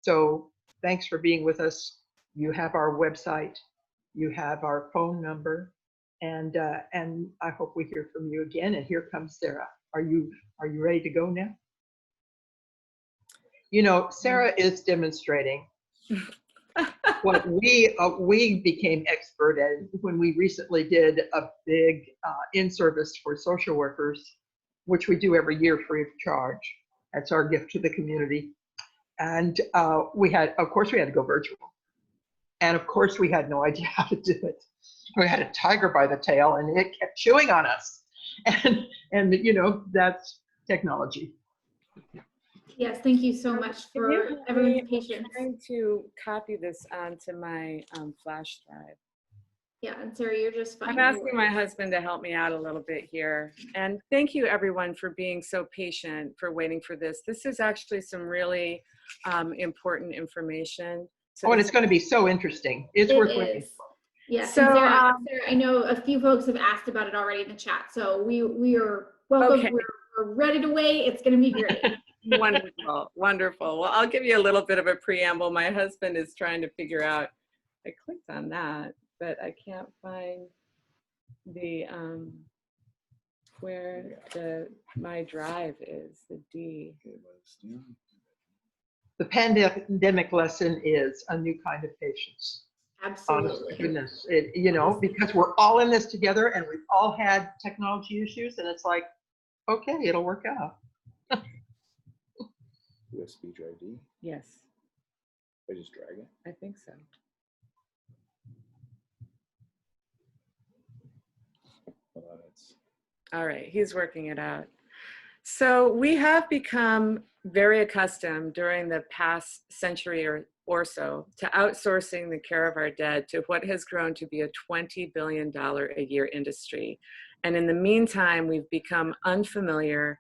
Speaker 1: So thanks for being with us. You have our website, you have our phone number, and I hope we hear from you again. And here comes Sarah. Are you ready to go now? You know, Sarah is demonstrating what we became expert at when we recently did a big in-service for social workers, which we do every year free of charge. That's our gift to the community. And of course we had to go virtual. And of course we had no idea how to do it. We had a tiger by the tail and it kept chewing on us. And you know, that's technology.
Speaker 2: Yes, thank you so much for everyone's patience.
Speaker 7: I'm trying to copy this onto my flash drive.
Speaker 2: Yeah, and Sarah, you're just fine.
Speaker 7: I'm asking my husband to help me out a little bit here. And thank you everyone for being so patient, for waiting for this. This is actually some really important information. So
Speaker 1: and it's going to be so interesting. It's worth waiting for.
Speaker 2: Yes, so, Sarah, I know a few folks have asked about it already in the chat. So we are welcome. Okay. We're ready to wait. It's going to be great.
Speaker 7: Wonderful, wonderful. Well, I'll give you a little bit of a preamble. My husband is trying to figure out, I clicked on that, but I can't find the, where my drive is, the D.
Speaker 1: The pandemic lesson is a new kind of patience.
Speaker 2: Absolutely.
Speaker 1: Honestly, goodness, you know, because we're all in this together and we've all had technology issues and it's like, okay, it'll work out.
Speaker 8: USB drive D?
Speaker 7: Yes.
Speaker 8: I just drag it?
Speaker 7: I think so.
Speaker 8: Well,
Speaker 7: all right, he's working it out. So we have become very accustomed during the past century or so to outsourcing the care of our dead to what has grown to be a $20 billion a year industry. And in the meantime, we've become unfamiliar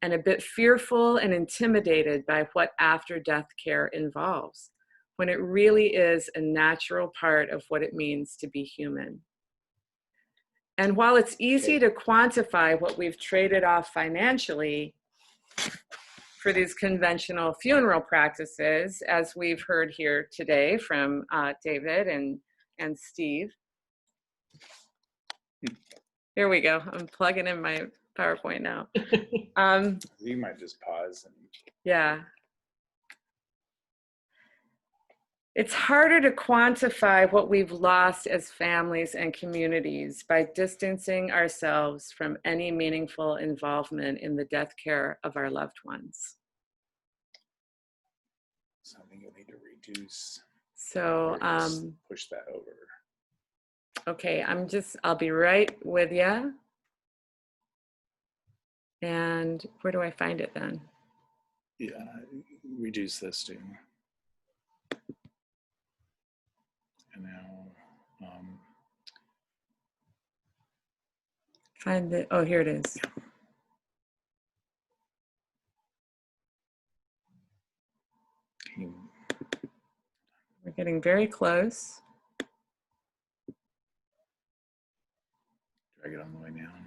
Speaker 7: and a bit fearful and intimidated by what after-death care involves, when it really is a natural part of what it means to be human. And while it's easy to quantify what we've traded off financially for these conventional funeral practices, as we've heard here today from David and Steve. Here we go. I'm plugging in my PowerPoint now.
Speaker 8: you might just pause.
Speaker 7: Yeah. It's harder to quantify what we've lost as families and communities by distancing ourselves from any meaningful involvement in the death care of our loved ones.
Speaker 8: Something you'll need to reduce.
Speaker 7: So,
Speaker 8: push that over.
Speaker 7: Okay, I'll be right with you. And where do I find it then?
Speaker 8: Yeah, reduce this too. And now,
Speaker 7: find it. Oh, here it is. We're getting very close.
Speaker 8: Drag it on the way down.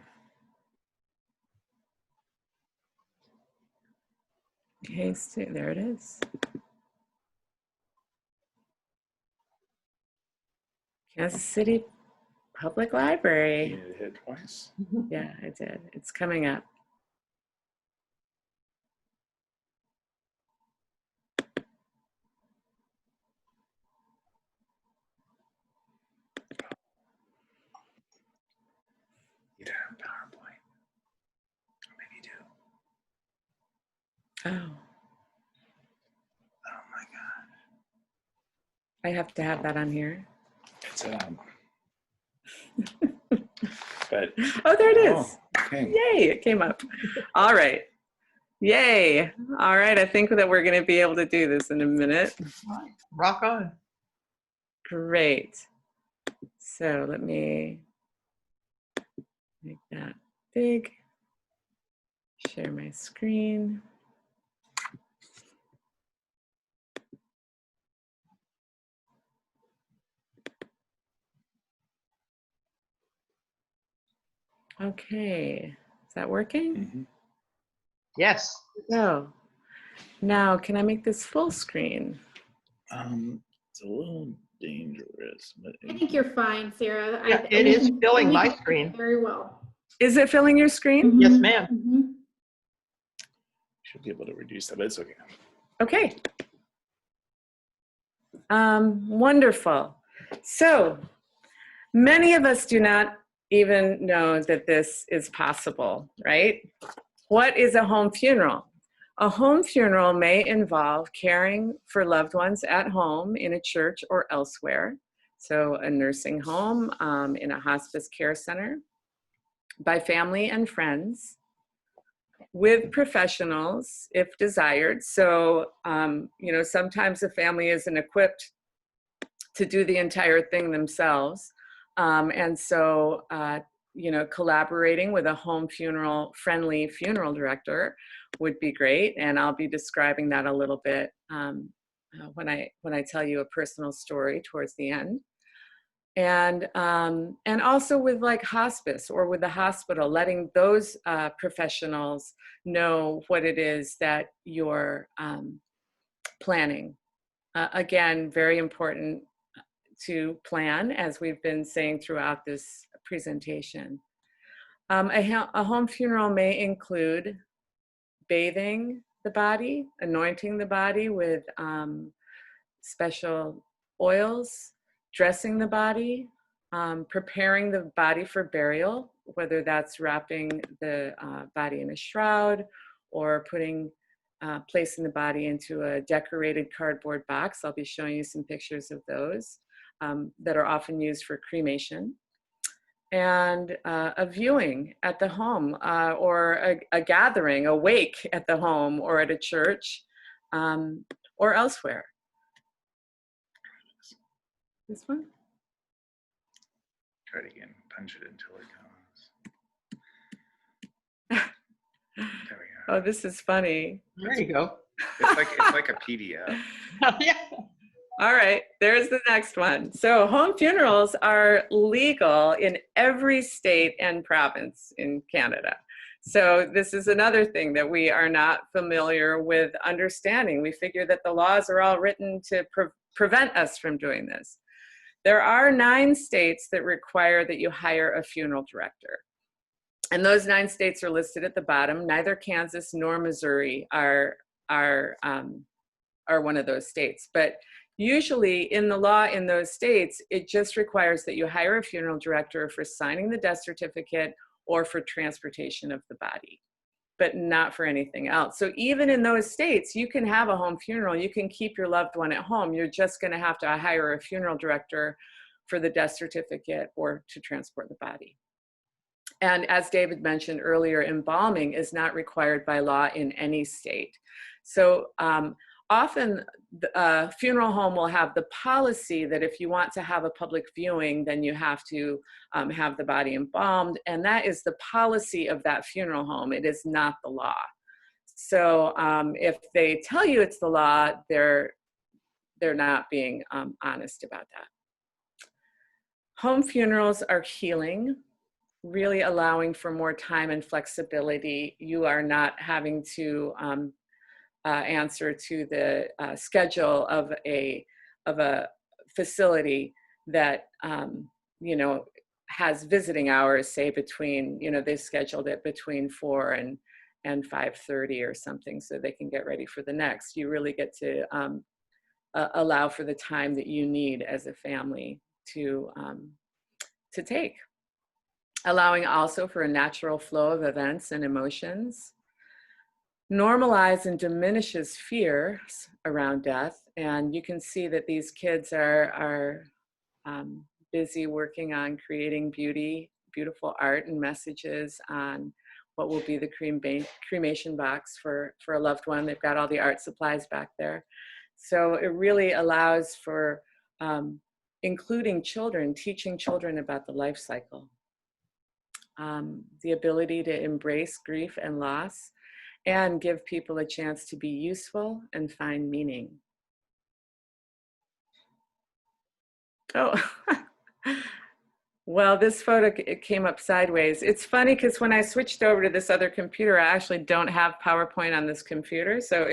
Speaker 7: Paste it. There it is. Kansas City Public
Speaker 8: You
Speaker 7: Library.
Speaker 8: need to hit twice.
Speaker 7: Yeah, I did. It's coming up.
Speaker 8: You don't have PowerPoint. Or maybe you do.
Speaker 7: Oh,
Speaker 8: Oh my God.
Speaker 7: I have to have that on here.
Speaker 8: It's but
Speaker 7: Oh, there it is.
Speaker 8: oh, okay.
Speaker 7: Yay, it came up. All right. Yay. All right, I think that we're going to be able to do this in a minute.
Speaker 1: Rock on.
Speaker 7: Great. So let me make that big. Share my screen. Okay, is that working?
Speaker 8: Mm-hmm.
Speaker 1: Yes.
Speaker 7: No. Now, can I make this full screen?
Speaker 8: It's a little dangerous, but
Speaker 2: I think you're fine, Sarah.
Speaker 1: Yeah, it is filling my screen.
Speaker 2: Very well.
Speaker 7: Is it filling your screen?
Speaker 1: Yes, ma'am.
Speaker 2: Mhm.
Speaker 8: should be able to reduce that, but it's okay.
Speaker 7: Okay. Wonderful. So many of us do not even know that this is possible, right? What is a home funeral? A home funeral may involve caring for loved ones at home, in a church, or elsewhere. So a nursing home, in a hospice care center, by family and friends, with professionals if desired. So, you know, sometimes the family isn't equipped to do the entire thing themselves. And so, you know, collaborating with a home funeral friendly funeral director would be great. And I'll be describing that a little bit when I tell you a personal story towards the end. And also with like hospice or with the hospital, letting those professionals know what it is that you're planning. Again, very important to plan, as we've been saying throughout this presentation. A home funeral may include bathing the body, anointing the body with special oils, dressing the body, preparing the body for burial, whether that's wrapping the body in a shroud or placing the body into a decorated cardboard box. I'll be showing you some pictures of those that are often used for cremation. And a viewing at the home, or a gathering, a wake at the home or at a church, or elsewhere. This one?
Speaker 8: Try it again. Punch it until it comes. There we go.
Speaker 7: Oh, this is funny.
Speaker 1: There you go.
Speaker 8: It's like a PDF.
Speaker 1: Yeah.
Speaker 7: All right, there's the next one. So home funerals are legal in every state and province in Canada. So this is another thing that we are not familiar with understanding. We figure that the laws are all written to prevent us from doing this. There are 9 states that require that you hire a funeral director. And those 9 states are listed at the bottom. Neither Kansas nor Missouri are one of those states. But usually in the law in those states, it just requires that you hire a funeral director for signing the death certificate or for transportation of the body, but not for anything else. So even in those states, you can have a home funeral, you can keep your loved one at home. You're just gonna have to hire a funeral director for the death certificate or to transport the body. And as David mentioned earlier, embalming is not required by law in any state. So often a funeral home will have the policy that if you want to have a public viewing, then you have to have the body embalmed. And that is the policy of that funeral home. It is not the law. So if they tell you it's the law, they're not being honest about that. Home funerals are healing, really allowing for more time and flexibility. You are not having to answer to the schedule of a facility that you know, has visiting hours, say between, you know, they've scheduled it between 4 and 5:30 or something, so they can get ready for the next. You really get to allow for the time that you need as a family to take. Allowing also for a natural flow of events and emotions. Normalize and diminishes fears around death. And you can see that these kids are busy working on creating beautiful art and messages on what will be the cremation box for a loved one. They've got all the art supplies back there. So it really allows for including children, teaching children about the life cycle. The ability to embrace grief and loss and give people a chance to be useful and find meaning. Oh, well, this photo, it came up sideways. It's funny because when I switched over to this other computer, I actually don't have PowerPoint on this computer. So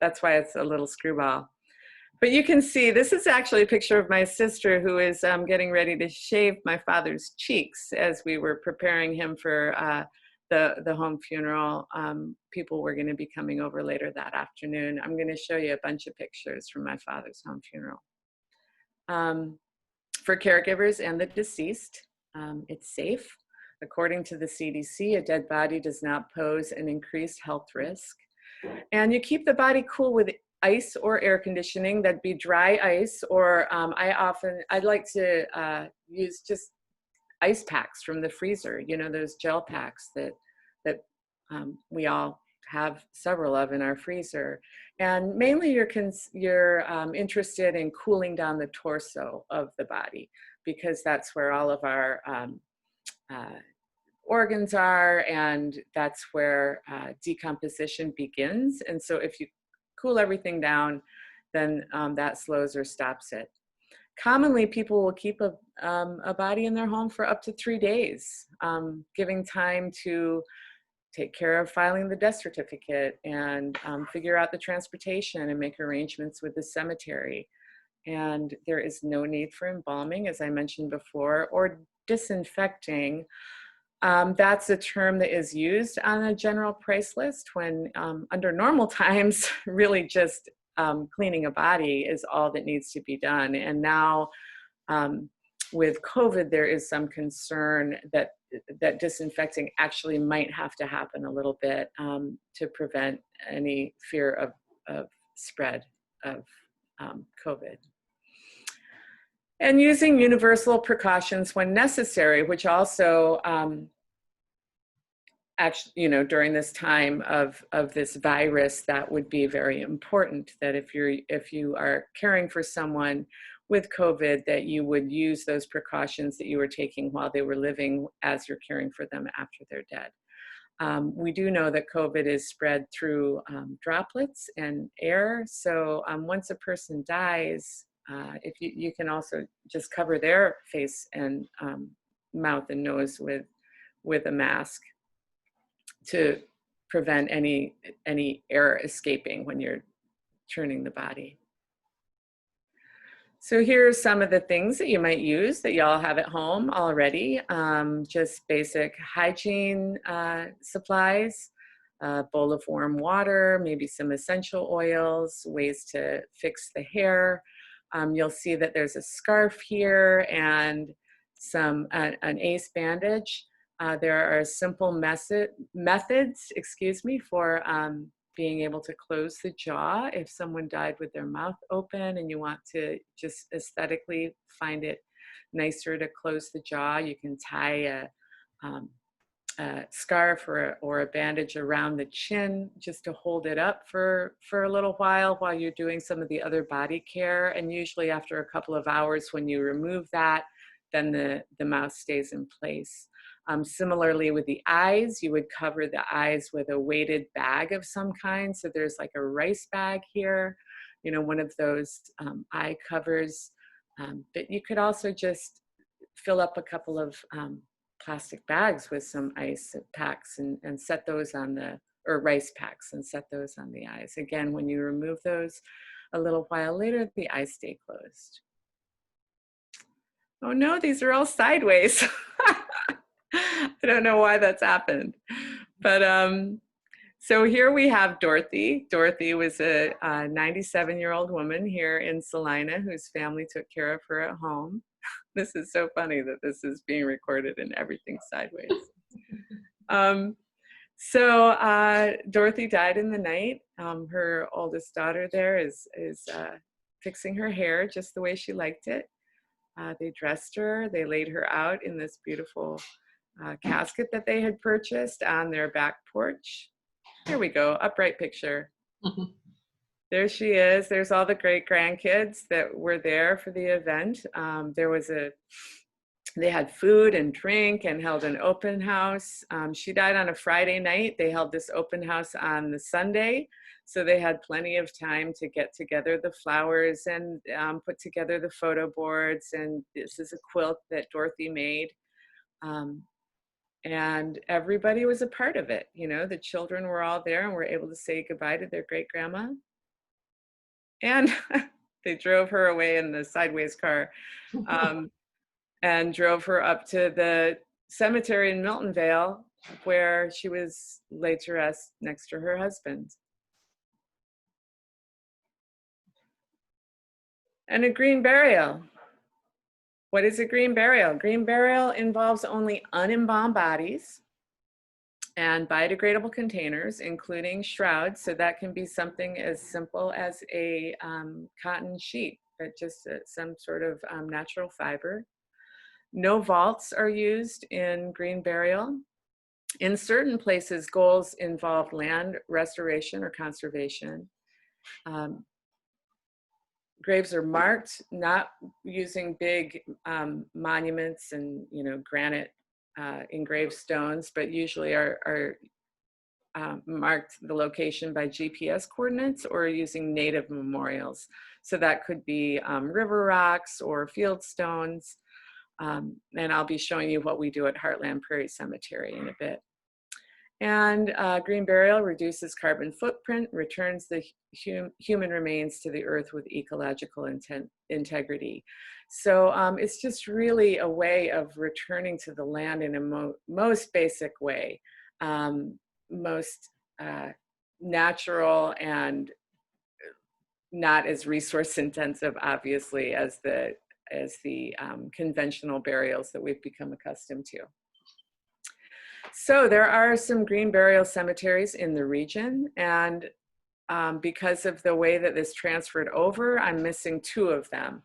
Speaker 7: that's why it's a little screwball. But you can see, this is actually a picture of my sister who is getting ready to shave my father's cheeks as we were preparing him for the home funeral. People were going to be coming over later that afternoon. I'm going to show you a bunch of pictures from my father's home funeral. For caregivers and the deceased, it's safe. According to the CDC, a dead body does not pose an increased health risk. And you keep the body cool with ice or air conditioning. That'd be dry ice, or I'd like to use just ice packs from the freezer, you know, those gel packs that we all have several of in our freezer. And mainly you're interested in cooling down the torso of the body, because that's where all of our organs are, and that's where decomposition begins. And so if you cool everything down, then that slows or stops it. Commonly, people will keep a body in their home for up to 3 days, giving time to take care of filing the death certificate and figure out the transportation and make arrangements with the cemetery. And there is no need for embalming, as I mentioned before, or disinfecting. That's a term that is used on a general price list when under normal times, really just cleaning a body is all that needs to be done. And now with COVID, there is some concern that disinfecting actually might have to happen a little bit to prevent any fear of spread of COVID. And using universal precautions when necessary, which also actually, you know, during this time of this virus, that would be very important, that if you are caring for someone with COVID, that you would use those precautions that you were taking while they were living as you're caring for them after they're dead. We do know that COVID is spread through droplets and air. So once a person dies, if you can also just cover their face and mouth and nose with a mask to prevent any air escaping when you're turning the body. So here are some of the things that you might use that y'all have at home already. Just basic hygiene supplies, a bowl of warm water, maybe some essential oils, ways to fix the hair. You'll see that there's a scarf here and an ace bandage. There are simple methods, for being able to close the jaw if someone died with their mouth open and you want to just aesthetically find it nicer to close the jaw. You can tie a scarf or a bandage around the chin just to hold it up for a little while you're doing some of the other body care. And usually after a couple of hours, when you remove that, then the mouth stays in place. Similarly with the eyes, you would cover the eyes with a weighted bag of some kind. So there's like a rice bag here, you know, one of those eye covers. But you could also just fill up a couple of plastic bags with some ice packs and set those on or rice packs and set those on the eyes. Again, when you remove those a little while later, the eyes stay closed. Oh no, these are all sideways. I don't know why that's happened. But so here we have Dorothy. Dorothy was a 97-year-old woman here in Salina whose family took care of her at home. This is so funny that this is being recorded and everything's sideways. So Dorothy died in the night. Her oldest daughter there is fixing her hair just the way she liked it. They dressed her, they laid her out in this beautiful casket that they had purchased on their back porch. Here we go, upright picture. There she is. There's all the great grandkids that were there for the event. They had food and drink and held an open house. She died on a Friday night. They held this open house on the Sunday. So they had plenty of time to get together the flowers and put together the photo boards. And this is a quilt that Dorothy made. And everybody was a part of it. You know, the children were all there and were able to say goodbye to their great grandma. And they drove her away in the sideways car and drove her up to the cemetery in Milton Vale where she was laid to rest next to her husband. And a green burial. What is a green burial? Green burial involves only unembalmed bodies and biodegradable containers, including shrouds. So that can be something as simple as a cotton sheet, but just some sort of natural fiber. No vaults are used in green burial. In certain places, goals involve land restoration or conservation. Graves are marked, not using big monuments and granite engraved stones, but usually are marked the location by GPS coordinates or using native memorials. So that could be river rocks or field stones. And I'll be showing you what we do at Heartland Prairie Cemetery in a bit. And green burial reduces carbon footprint, returns the human remains to the earth with ecological integrity. So it's just really a way of returning to the land in a most basic way, most natural and not as resource intensive, obviously, as the conventional burials that we've become accustomed to. So there are some green burial cemeteries in the region, and because of the way that this transferred over, I'm missing two of them.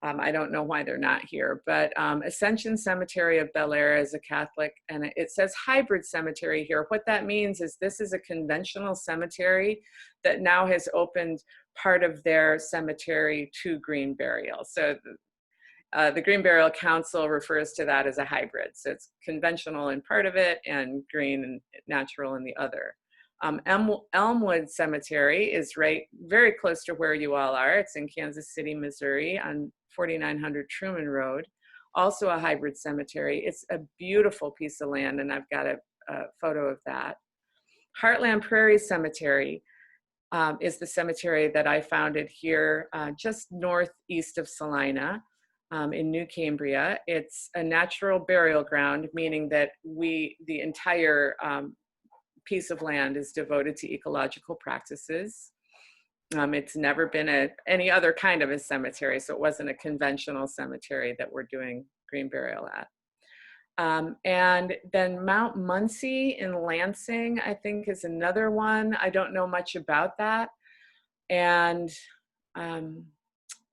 Speaker 7: I don't know why they're not here, but Ascension Cemetery of Bel Air is a Catholic, and it says hybrid cemetery here. What that means is this is a conventional cemetery that now has opened part of their cemetery to green burial. So the Green Burial Council refers to that as a hybrid. So it's conventional in part of it and green and natural in the other. Elmwood Cemetery is very close to where you all are. It's in Kansas City, Missouri on 4900 Truman Road. Also a hybrid cemetery. It's a beautiful piece of land, and I've got a photo of that. Heartland Prairie Cemetery is the cemetery that I founded here just northeast of Salina. In New Cambria. It's a natural burial ground, meaning that the entire piece of land is devoted to ecological practices. It's never been any other kind of a cemetery, so it wasn't a conventional cemetery that we're doing green burial at. And then Mount Muncie in Lansing, I think, is another one. I don't know much about that. And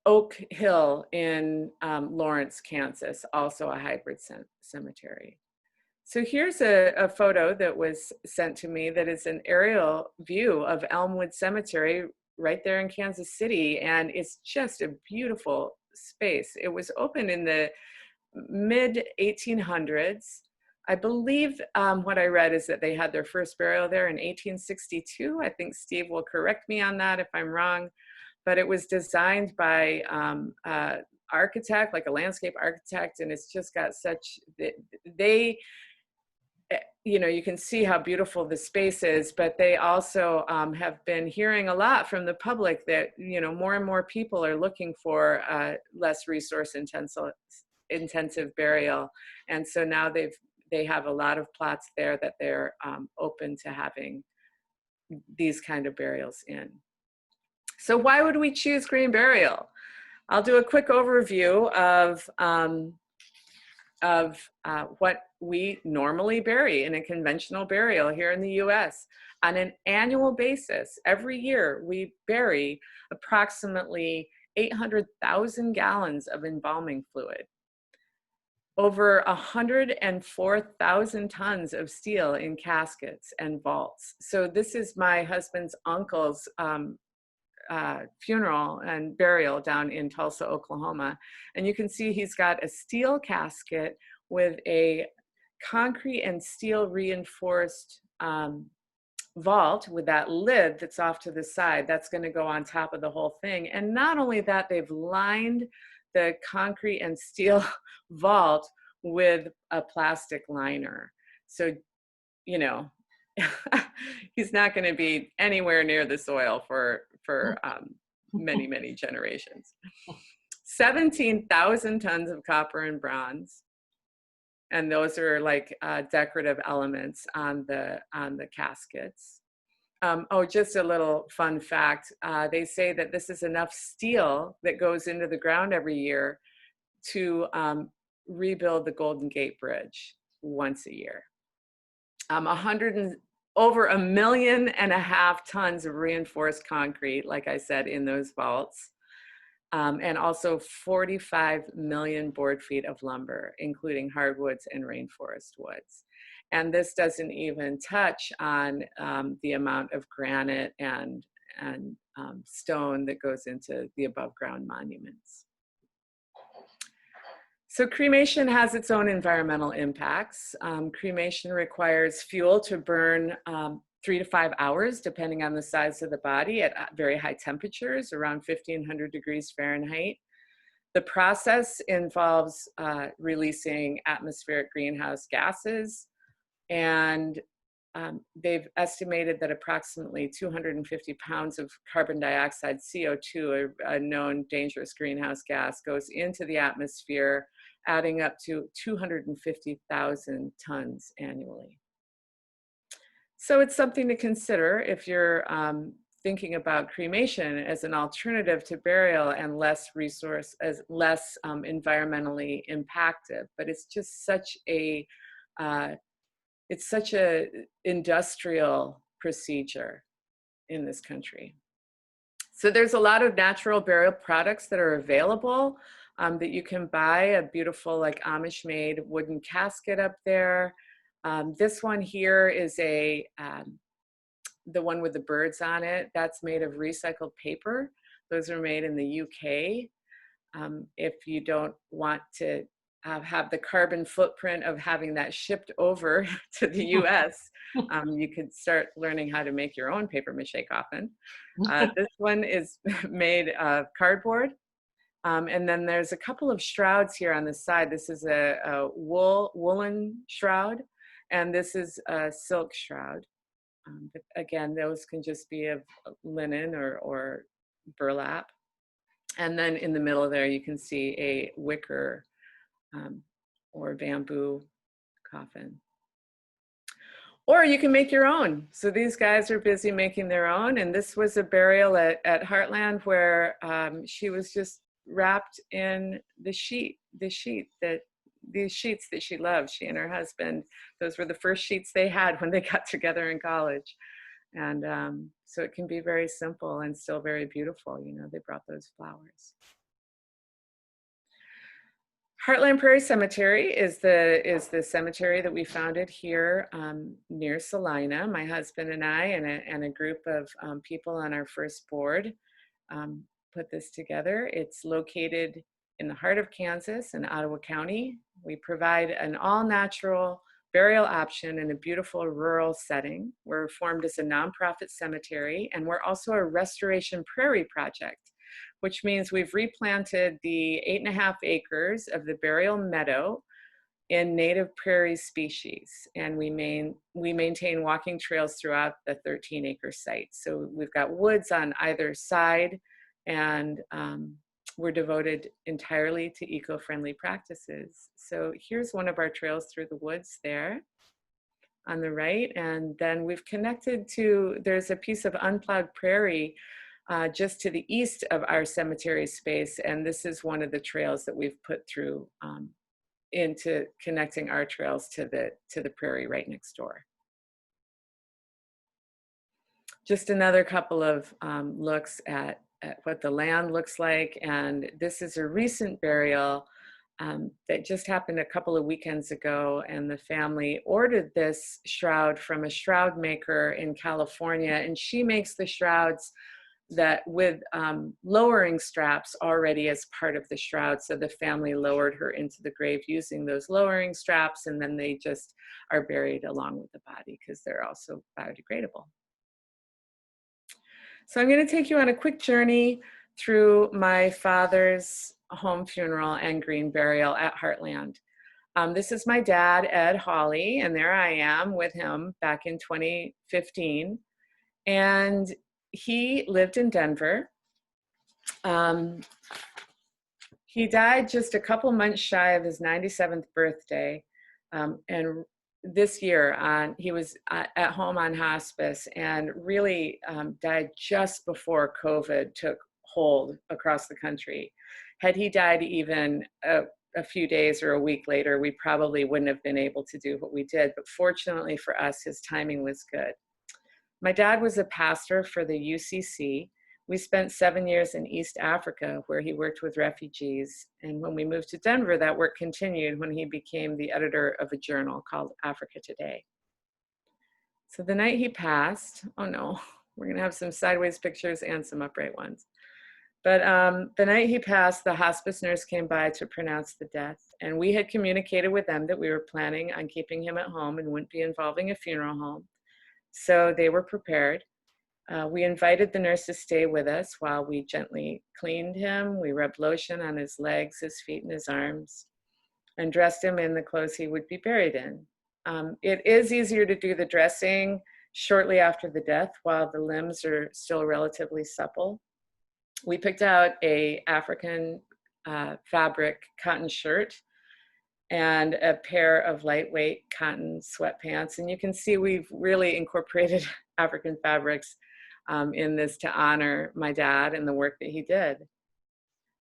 Speaker 7: Oak Hill in Lawrence, Kansas, also a hybrid cemetery. So here's a photo that was sent to me that is an aerial view of Elmwood Cemetery right there in Kansas City, and it's just a beautiful space. It was opened in the mid-1800s. I believe what I read is that they had their first burial there in 1862. I think Steve will correct me on that if I'm wrong. But it was designed by architect, like a landscape architect, and it's just got such, you know, you can see how beautiful the space is, but they also have been hearing a lot from the public that, you know, more and more people are looking for less resource intensive burial. And so now they have a lot of plots there that they're open to having these kind of burials in. So why would we choose green burial? I'll do a quick overview of what we normally bury in a conventional burial here in the US. On an annual basis, every year we bury approximately 800,000 gallons of embalming fluid, over 104,000 tons of steel in caskets and vaults. So this is my husband's uncle's funeral and burial down in Tulsa, Oklahoma. And you can see he's got a steel casket with a concrete and steel reinforced vault with that lid that's off to the side. That's going to go on top of the whole thing. And not only that, they've lined the concrete and steel vault with a plastic liner. So, you know, he's not going to be anywhere near the soil for many, many generations. 17,000 tons of copper and bronze. And those are like decorative elements on the caskets. Oh, just a little fun fact. They say that this is enough steel that goes into the ground every year to rebuild the Golden Gate Bridge once a year. Over 1.5 million tons of reinforced concrete, like I said, in those vaults. And also 45 million board feet of lumber, including hardwoods and rainforest woods. And this doesn't even touch on the amount of granite and stone that goes into the above ground monuments. So cremation has its own environmental impacts. Cremation requires fuel to burn 3 to 5 hours, depending on the size of the body, at very high temperatures, around 1,500 degrees Fahrenheit. The process involves releasing atmospheric greenhouse gases, and they've estimated that approximately 250 pounds of carbon dioxide, CO2, a known dangerous greenhouse gas, goes into the atmosphere, adding up to 250,000 tons annually. So it's something to consider if you're thinking about cremation as an alternative to burial and less environmentally impacted. But it's just such a industrial procedure in this country. So there's a lot of natural burial products that are available that you can buy. A beautiful, like, Amish-made wooden casket up there. This one here is the one with the birds on it. That's made of recycled paper. Those are made in the UK. If you don't want to have the carbon footprint of having that shipped over to the US, you could start learning how to make your own paper mache coffin. This one is made of cardboard. And then there's a couple of shrouds here on the side. This is a woolen shroud, and this is a silk shroud. But again, those can just be of linen or burlap. And then in the middle there, you can see a wicker or bamboo coffin. Or you can make your own. So these guys are busy making their own. And this was a burial at Heartland where she was just wrapped in these sheets that she loved, she and her husband. Those were the first sheets they had when they got together in college. And so it can be very simple and still very beautiful. You know, they brought those flowers. Heartland Prairie Cemetery is the cemetery that we founded here near Salina. My husband and I and a group of people on our first board put this together. It's located in the heart of Kansas in Ottawa County. We provide an all-natural burial option in a beautiful rural setting. We're formed as a nonprofit cemetery, and we're also a restoration prairie project, which means we've replanted the 8.5 acres of the burial meadow in native prairie species, and we maintain walking trails throughout the 13-acre site. So we've got woods on either side, and we're devoted entirely to eco-friendly practices. So here's one of our trails through the woods there on the right, and then we've connected to, there's a piece of unplowed prairie just to the east of our cemetery space, and this is one of the trails that we've put through into connecting our trails to the prairie right next door. Just another couple of looks at what the land looks like, and this is a recent burial that just happened a couple of weekends ago, and the family ordered this shroud from a shroud maker in California, and she makes the shrouds that with lowering straps already as part of the shroud. So the family lowered her into the grave using those lowering straps, and then they just are buried along with the body because they're also biodegradable. So I'm going to take you on a quick journey through my father's home funeral and green burial at Heartland. This is my dad, Ed Hawley, and there I am with him back in 2015. And he lived in Denver. He died just a couple months shy of his 97th birthday. And this year, he was at home on hospice and really died just before COVID took hold across the country. Had he died even a few days or a week later, we probably wouldn't have been able to do what we did. But fortunately for us, his timing was good. My dad was a pastor for the UCC. We spent 7 years in East Africa where he worked with refugees. And when we moved to Denver, that work continued when he became the editor of a journal called Africa Today. So the night he passed, oh no, we're gonna have some sideways pictures and some upright ones. But the night he passed, the hospice nurse came by to pronounce the death. And we had communicated with them that we were planning on keeping him at home and wouldn't be involving a funeral home. So they were prepared. We invited the nurse to stay with us while we gently cleaned him. We rubbed lotion on his legs, his feet, and his arms, and dressed him in the clothes he would be buried in. It is easier to do the dressing shortly after the death while the limbs are still relatively supple. We picked out a African fabric cotton shirt and a pair of lightweight cotton sweatpants. And you can see we've really incorporated African fabrics in this to honor my dad and the work that he did.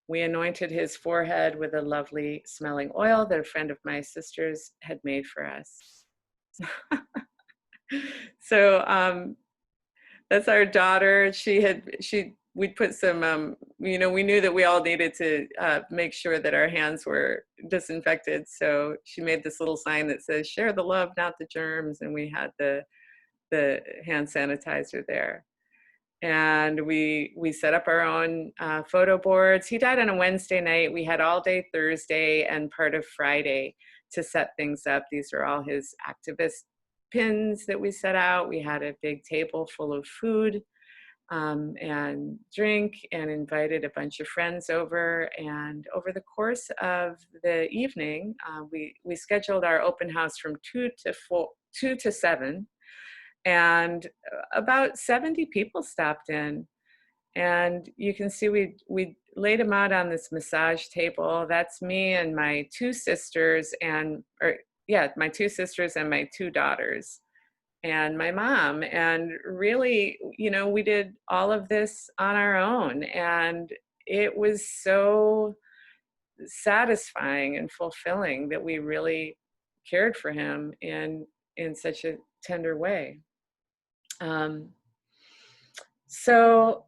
Speaker 7: We anointed his forehead with a lovely smelling oil that a friend of my sister's had made for us. So that's our daughter. We'd put some, we knew that we all needed to make sure that our hands were disinfected. So she made this little sign that says, "Share the love, not the germs." And we had the hand sanitizer there. And we set up our own photo boards. He died on a Wednesday night. We had all day Thursday and part of Friday to set things up. These are all his activist pins that we set out. We had a big table full of food and drink, and invited a bunch of friends over. And over the course of the evening, we scheduled our open house from 2 to 7, and about 70 people stopped in. And you can see we laid him out on this massage table. That's me and my two sisters my two sisters and my two daughters and my mom. And really, we did all of this on our own. And it was so satisfying and fulfilling that we really cared for him in such a tender way. So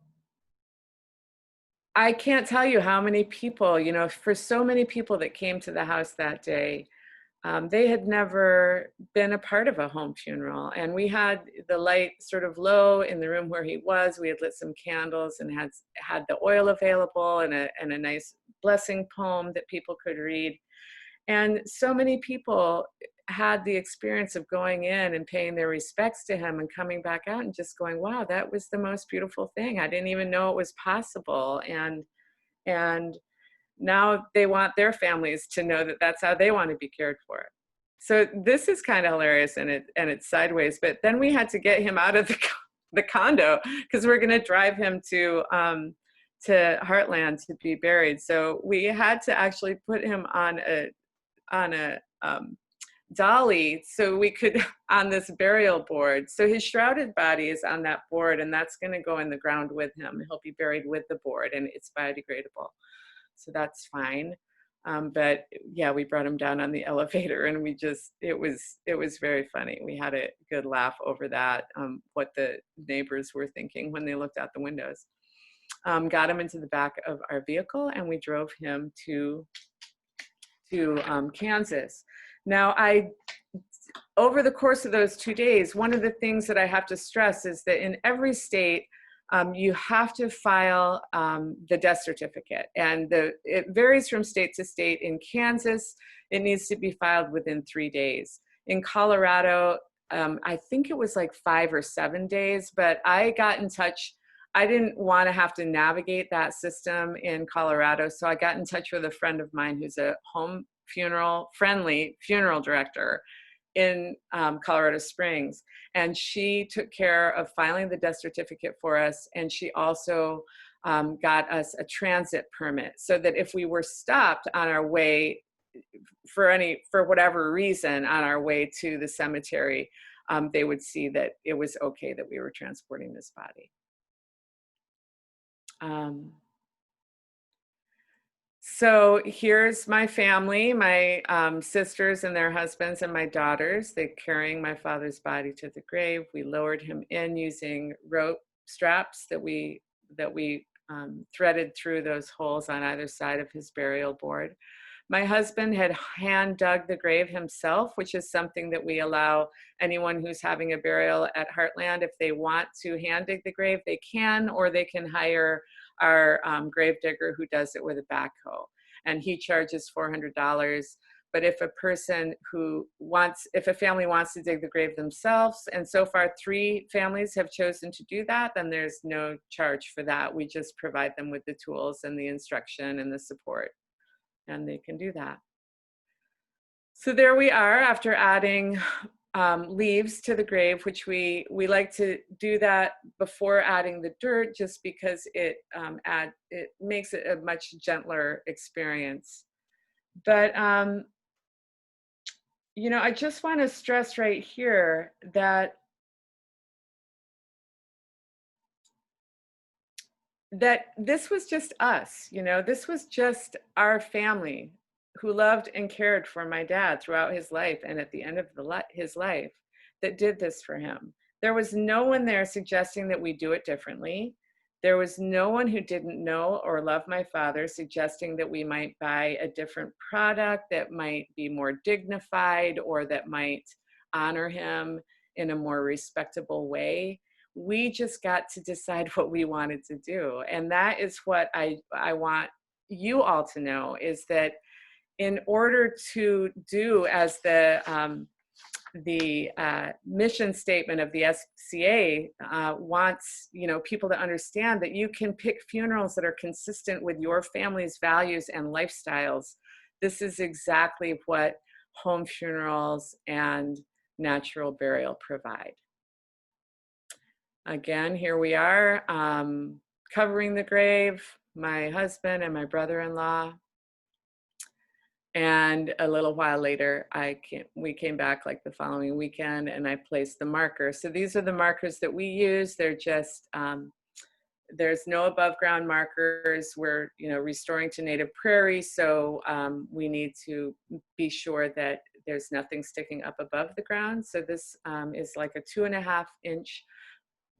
Speaker 7: I can't tell you how many people, for so many people that came to the house that day, they had never been a part of a home funeral. And we had the light sort of low in the room where he was. We had lit some candles and had the oil available and a nice blessing poem that people could read. And so many people had the experience of going in and paying their respects to him and coming back out and just going, wow, that was the most beautiful thing. I didn't even know it was possible. And now they want their families to know that that's how they want to be cared for. So this is kind of hilarious, and it's sideways. But then we had to get him out of the condo because we're going to drive him to Heartland to be buried. So we had to actually put him on a dolly so we could on this burial board. So his shrouded body is on that board, and that's going to go in the ground with him. He'll be buried with the board, and it's biodegradable, so that's fine. But yeah, we brought him down on the elevator, and it was very funny. We had a good laugh over that, what the neighbors were thinking when they looked out the windows. Got him into the back of our vehicle, and we drove him to Kansas. Now, over the course of those 2 days, one of the things that I have to stress is that in every state, you have to file the death certificate, and it varies from state to state. In Kansas, it needs to be filed within 3 days. In Colorado, I think it was like 5 or 7 days, but I got in touch. I didn't want to have to navigate that system in Colorado, so I got in touch with a friend of mine who's a friendly funeral director in Colorado Springs, and she took care of filing the death certificate for us, and she also got us a transit permit so that if we were stopped on our way for whatever reason on our way to the cemetery, they would see that it was okay that we were transporting this body. So here's my family, my sisters and their husbands and my daughters. They're carrying my father's body to the grave. We lowered him in using rope straps that we threaded through those holes on either side of his burial board. My husband had hand dug the grave himself, which is something that we allow anyone who's having a burial at Heartland. If they want to hand dig the grave, they can, or they can hire our grave digger who does it with a backhoe, and he charges $400. But if a family wants to dig the grave themselves, and so far 3 families have chosen to do that, then there's no charge for that. We just provide them with the tools and the instruction and the support, and they can do that. So there we are after adding leaves to the grave, which we like to do that before adding the dirt, just because it makes it a much gentler experience. But you know, I just want to stress right here that this was just us, you know, this was just our family who loved and cared for my dad throughout his life and at the end of his life that did this for him. There was no one there suggesting that we do it differently. There was no one who didn't know or love my father suggesting that we might buy a different product that might be more dignified or that might honor him in a more respectable way. We just got to decide what we wanted to do. And that is what I want you all to know, is that in order to do as the mission statement of the FCA wants, you know, people to understand that you can pick funerals that are consistent with your family's values and lifestyles. This is exactly what home funerals and natural burial provide. Again, here we are covering the grave, my husband and my brother-in-law. And a little while later, we came back like the following weekend, and I placed the marker. So these are the markers that we use. They're just, there's no above ground markers. We're, you know, restoring to native prairie. So we need to be sure that there's nothing sticking up above the ground. So this is like a 2.5-inch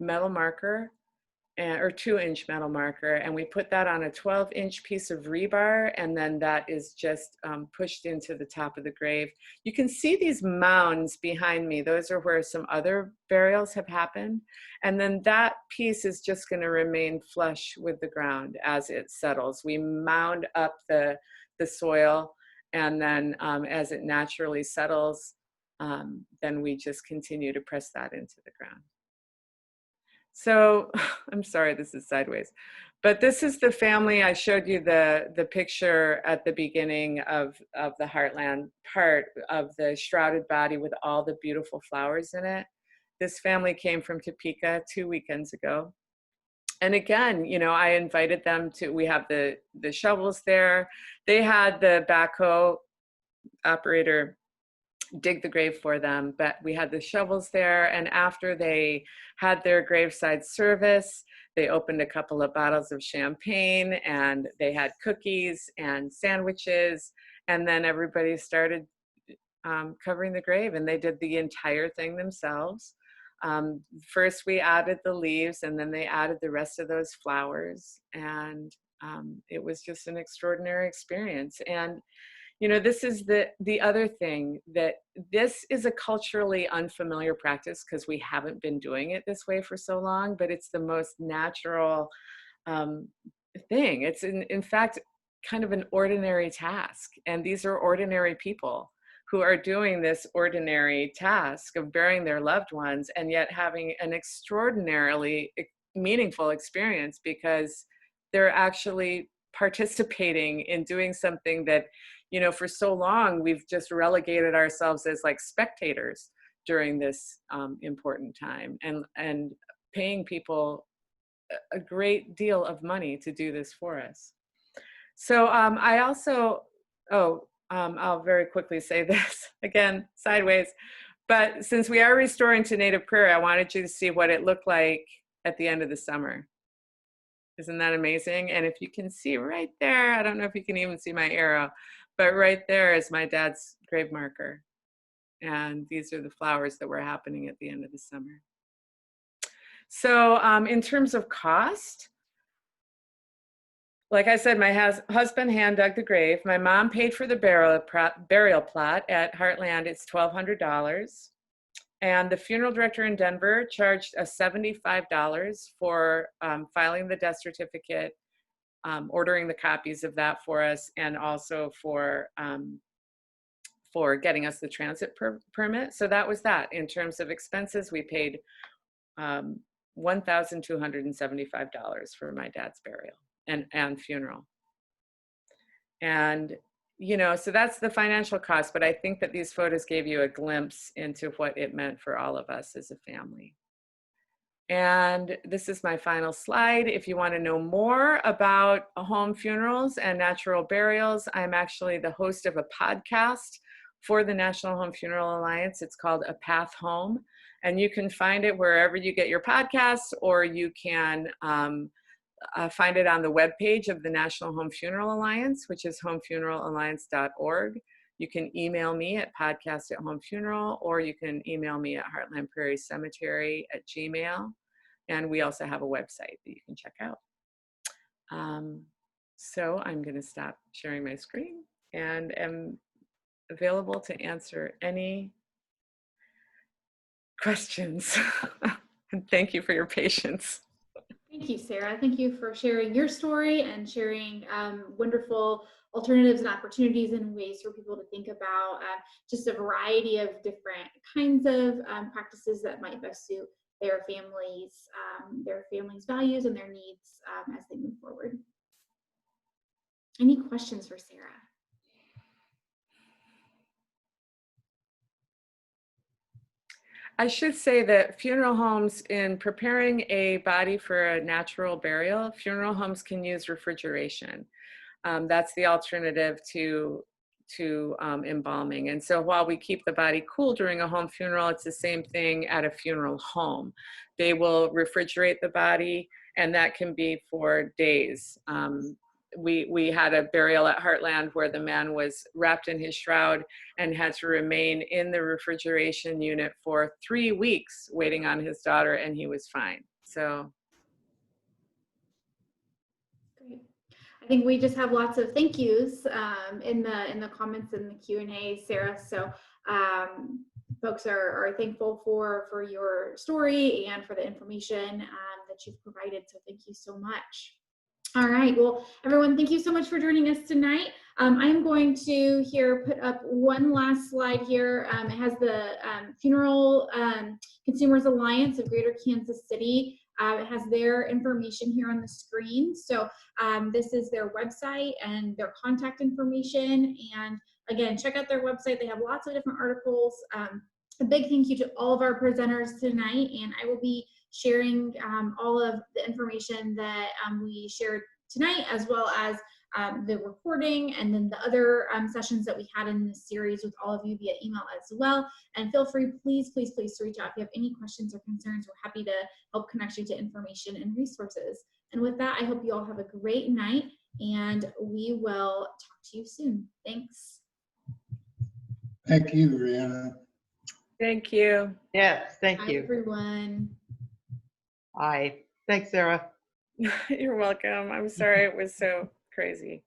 Speaker 7: metal marker, or 2-inch metal marker, and we put that on a 12-inch piece of rebar, and then that is just pushed into the top of the grave. You can see these mounds behind me. Those are where some other burials have happened, and then that piece is just going to remain flush with the ground as it settles. We mound up the soil, and then as it naturally settles, then we just continue to press that into the ground. So I'm sorry, this is sideways, but this is the family. I showed you the picture at the beginning of the Heartland part of the shrouded body with all the beautiful flowers in it. This family came from Topeka 2 weekends ago. And again, you know, I invited them to, we have the shovels there. They had the backhoe operator dig the grave for them, but we had the shovels there. And after they had their graveside service, they opened a couple of bottles of champagne and they had cookies and sandwiches. And then everybody started covering the grave, and they did the entire thing themselves. First we added the leaves, and then they added the rest of those flowers. And it was just an extraordinary experience. And you know, this is the other thing, that this is a culturally unfamiliar practice because we haven't been doing it this way for so long, but it's the most natural thing. It's in fact kind of an ordinary task. And these are ordinary people who are doing this ordinary task of burying their loved ones, and yet having an extraordinarily meaningful experience because they're actually participating in doing something that, you know, for so long we've just relegated ourselves as like spectators during this important time, and paying people a great deal of money to do this for us. So I also, I'll very quickly say this again, sideways, but since we are restoring to native prairie, I wanted you to see what it looked like at the end of the summer. Isn't that amazing? And if you can see right there, I don't know if you can even see my arrow, but right there is my dad's grave marker. And these are the flowers that were happening at the end of the summer. So in terms of cost, like I said, my husband hand dug the grave. My mom paid for the burial plot at Heartland. It's $1,200. And the funeral director in Denver charged us $75 for filing the death certificate, ordering the copies of that for us, and also for getting us the transit permit. So that was that. In terms of expenses, we paid $1,275 for my dad's burial and funeral. And you know, so that's the financial cost, but I think that these photos gave you a glimpse into what it meant for all of us as a family. And this is my final slide. If you want to know more about home funerals and natural burials, I'm actually the host of a podcast for the National Home Funeral Alliance. It's called A Path Home, and you can find it wherever you get your podcasts, or you can find it on the webpage of the National Home Funeral Alliance, which is homefuneralalliance.org. You can email me at podcast@homefuneral, or you can email me at heartlandprairiecemetery@gmail. And we also have a website that you can check out. So I'm going to stop sharing my screen and am available to answer any questions. And thank you for your patience.
Speaker 2: Thank you, Sarah. Thank you for sharing your story and sharing wonderful alternatives and opportunities and ways for people to think about just a variety of different kinds of practices that might best suit their families' values and their needs as they move forward. Any questions for Sarah?
Speaker 7: I should say that funeral homes, in preparing a body for a natural burial, funeral homes can use refrigeration. That's the alternative to embalming. And so while we keep the body cool during a home funeral, it's the same thing at a funeral home. They will refrigerate the body, and that can be for days. We had a burial at Heartland where the man was wrapped in his shroud and had to remain in the refrigeration unit for 3 weeks waiting on his daughter, and he was fine. So.
Speaker 2: Great. I think we just have lots of thank yous in the comments in the Q&A, Sarah. So folks are thankful for your story and for the information that you've provided. So thank you so much. All right, well, everyone, thank you so much for joining us tonight. I'm going to here put up one last slide here. It has the Funeral Consumers Alliance of Greater Kansas City. It has their information here on the screen. So this is their website and their contact information. And again, check out their website. They have lots of different articles. A big thank you to all of our presenters tonight. And I will be sharing all of the information that we shared tonight, as well as the recording and then the other sessions that we had in this series with all of you via email as well. And feel free, please, please, please, to reach out if you have any questions or concerns. We're happy to help connect you to information and resources. And with that, I hope you all have a great night, and we will talk to you soon. Thanks.
Speaker 4: Thank you, Rihanna.
Speaker 7: Thank you.
Speaker 1: Yes, thank
Speaker 2: Bye,
Speaker 1: you.
Speaker 2: everyone.
Speaker 1: Bye. Thanks, Sarah.
Speaker 7: You're welcome. I'm sorry it was so crazy.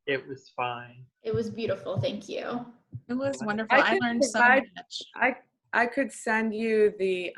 Speaker 1: It was fine.
Speaker 2: It was beautiful. Thank you.
Speaker 6: It was wonderful. I
Speaker 7: could
Speaker 6: learned so
Speaker 7: provide-
Speaker 6: much.
Speaker 7: I could send you the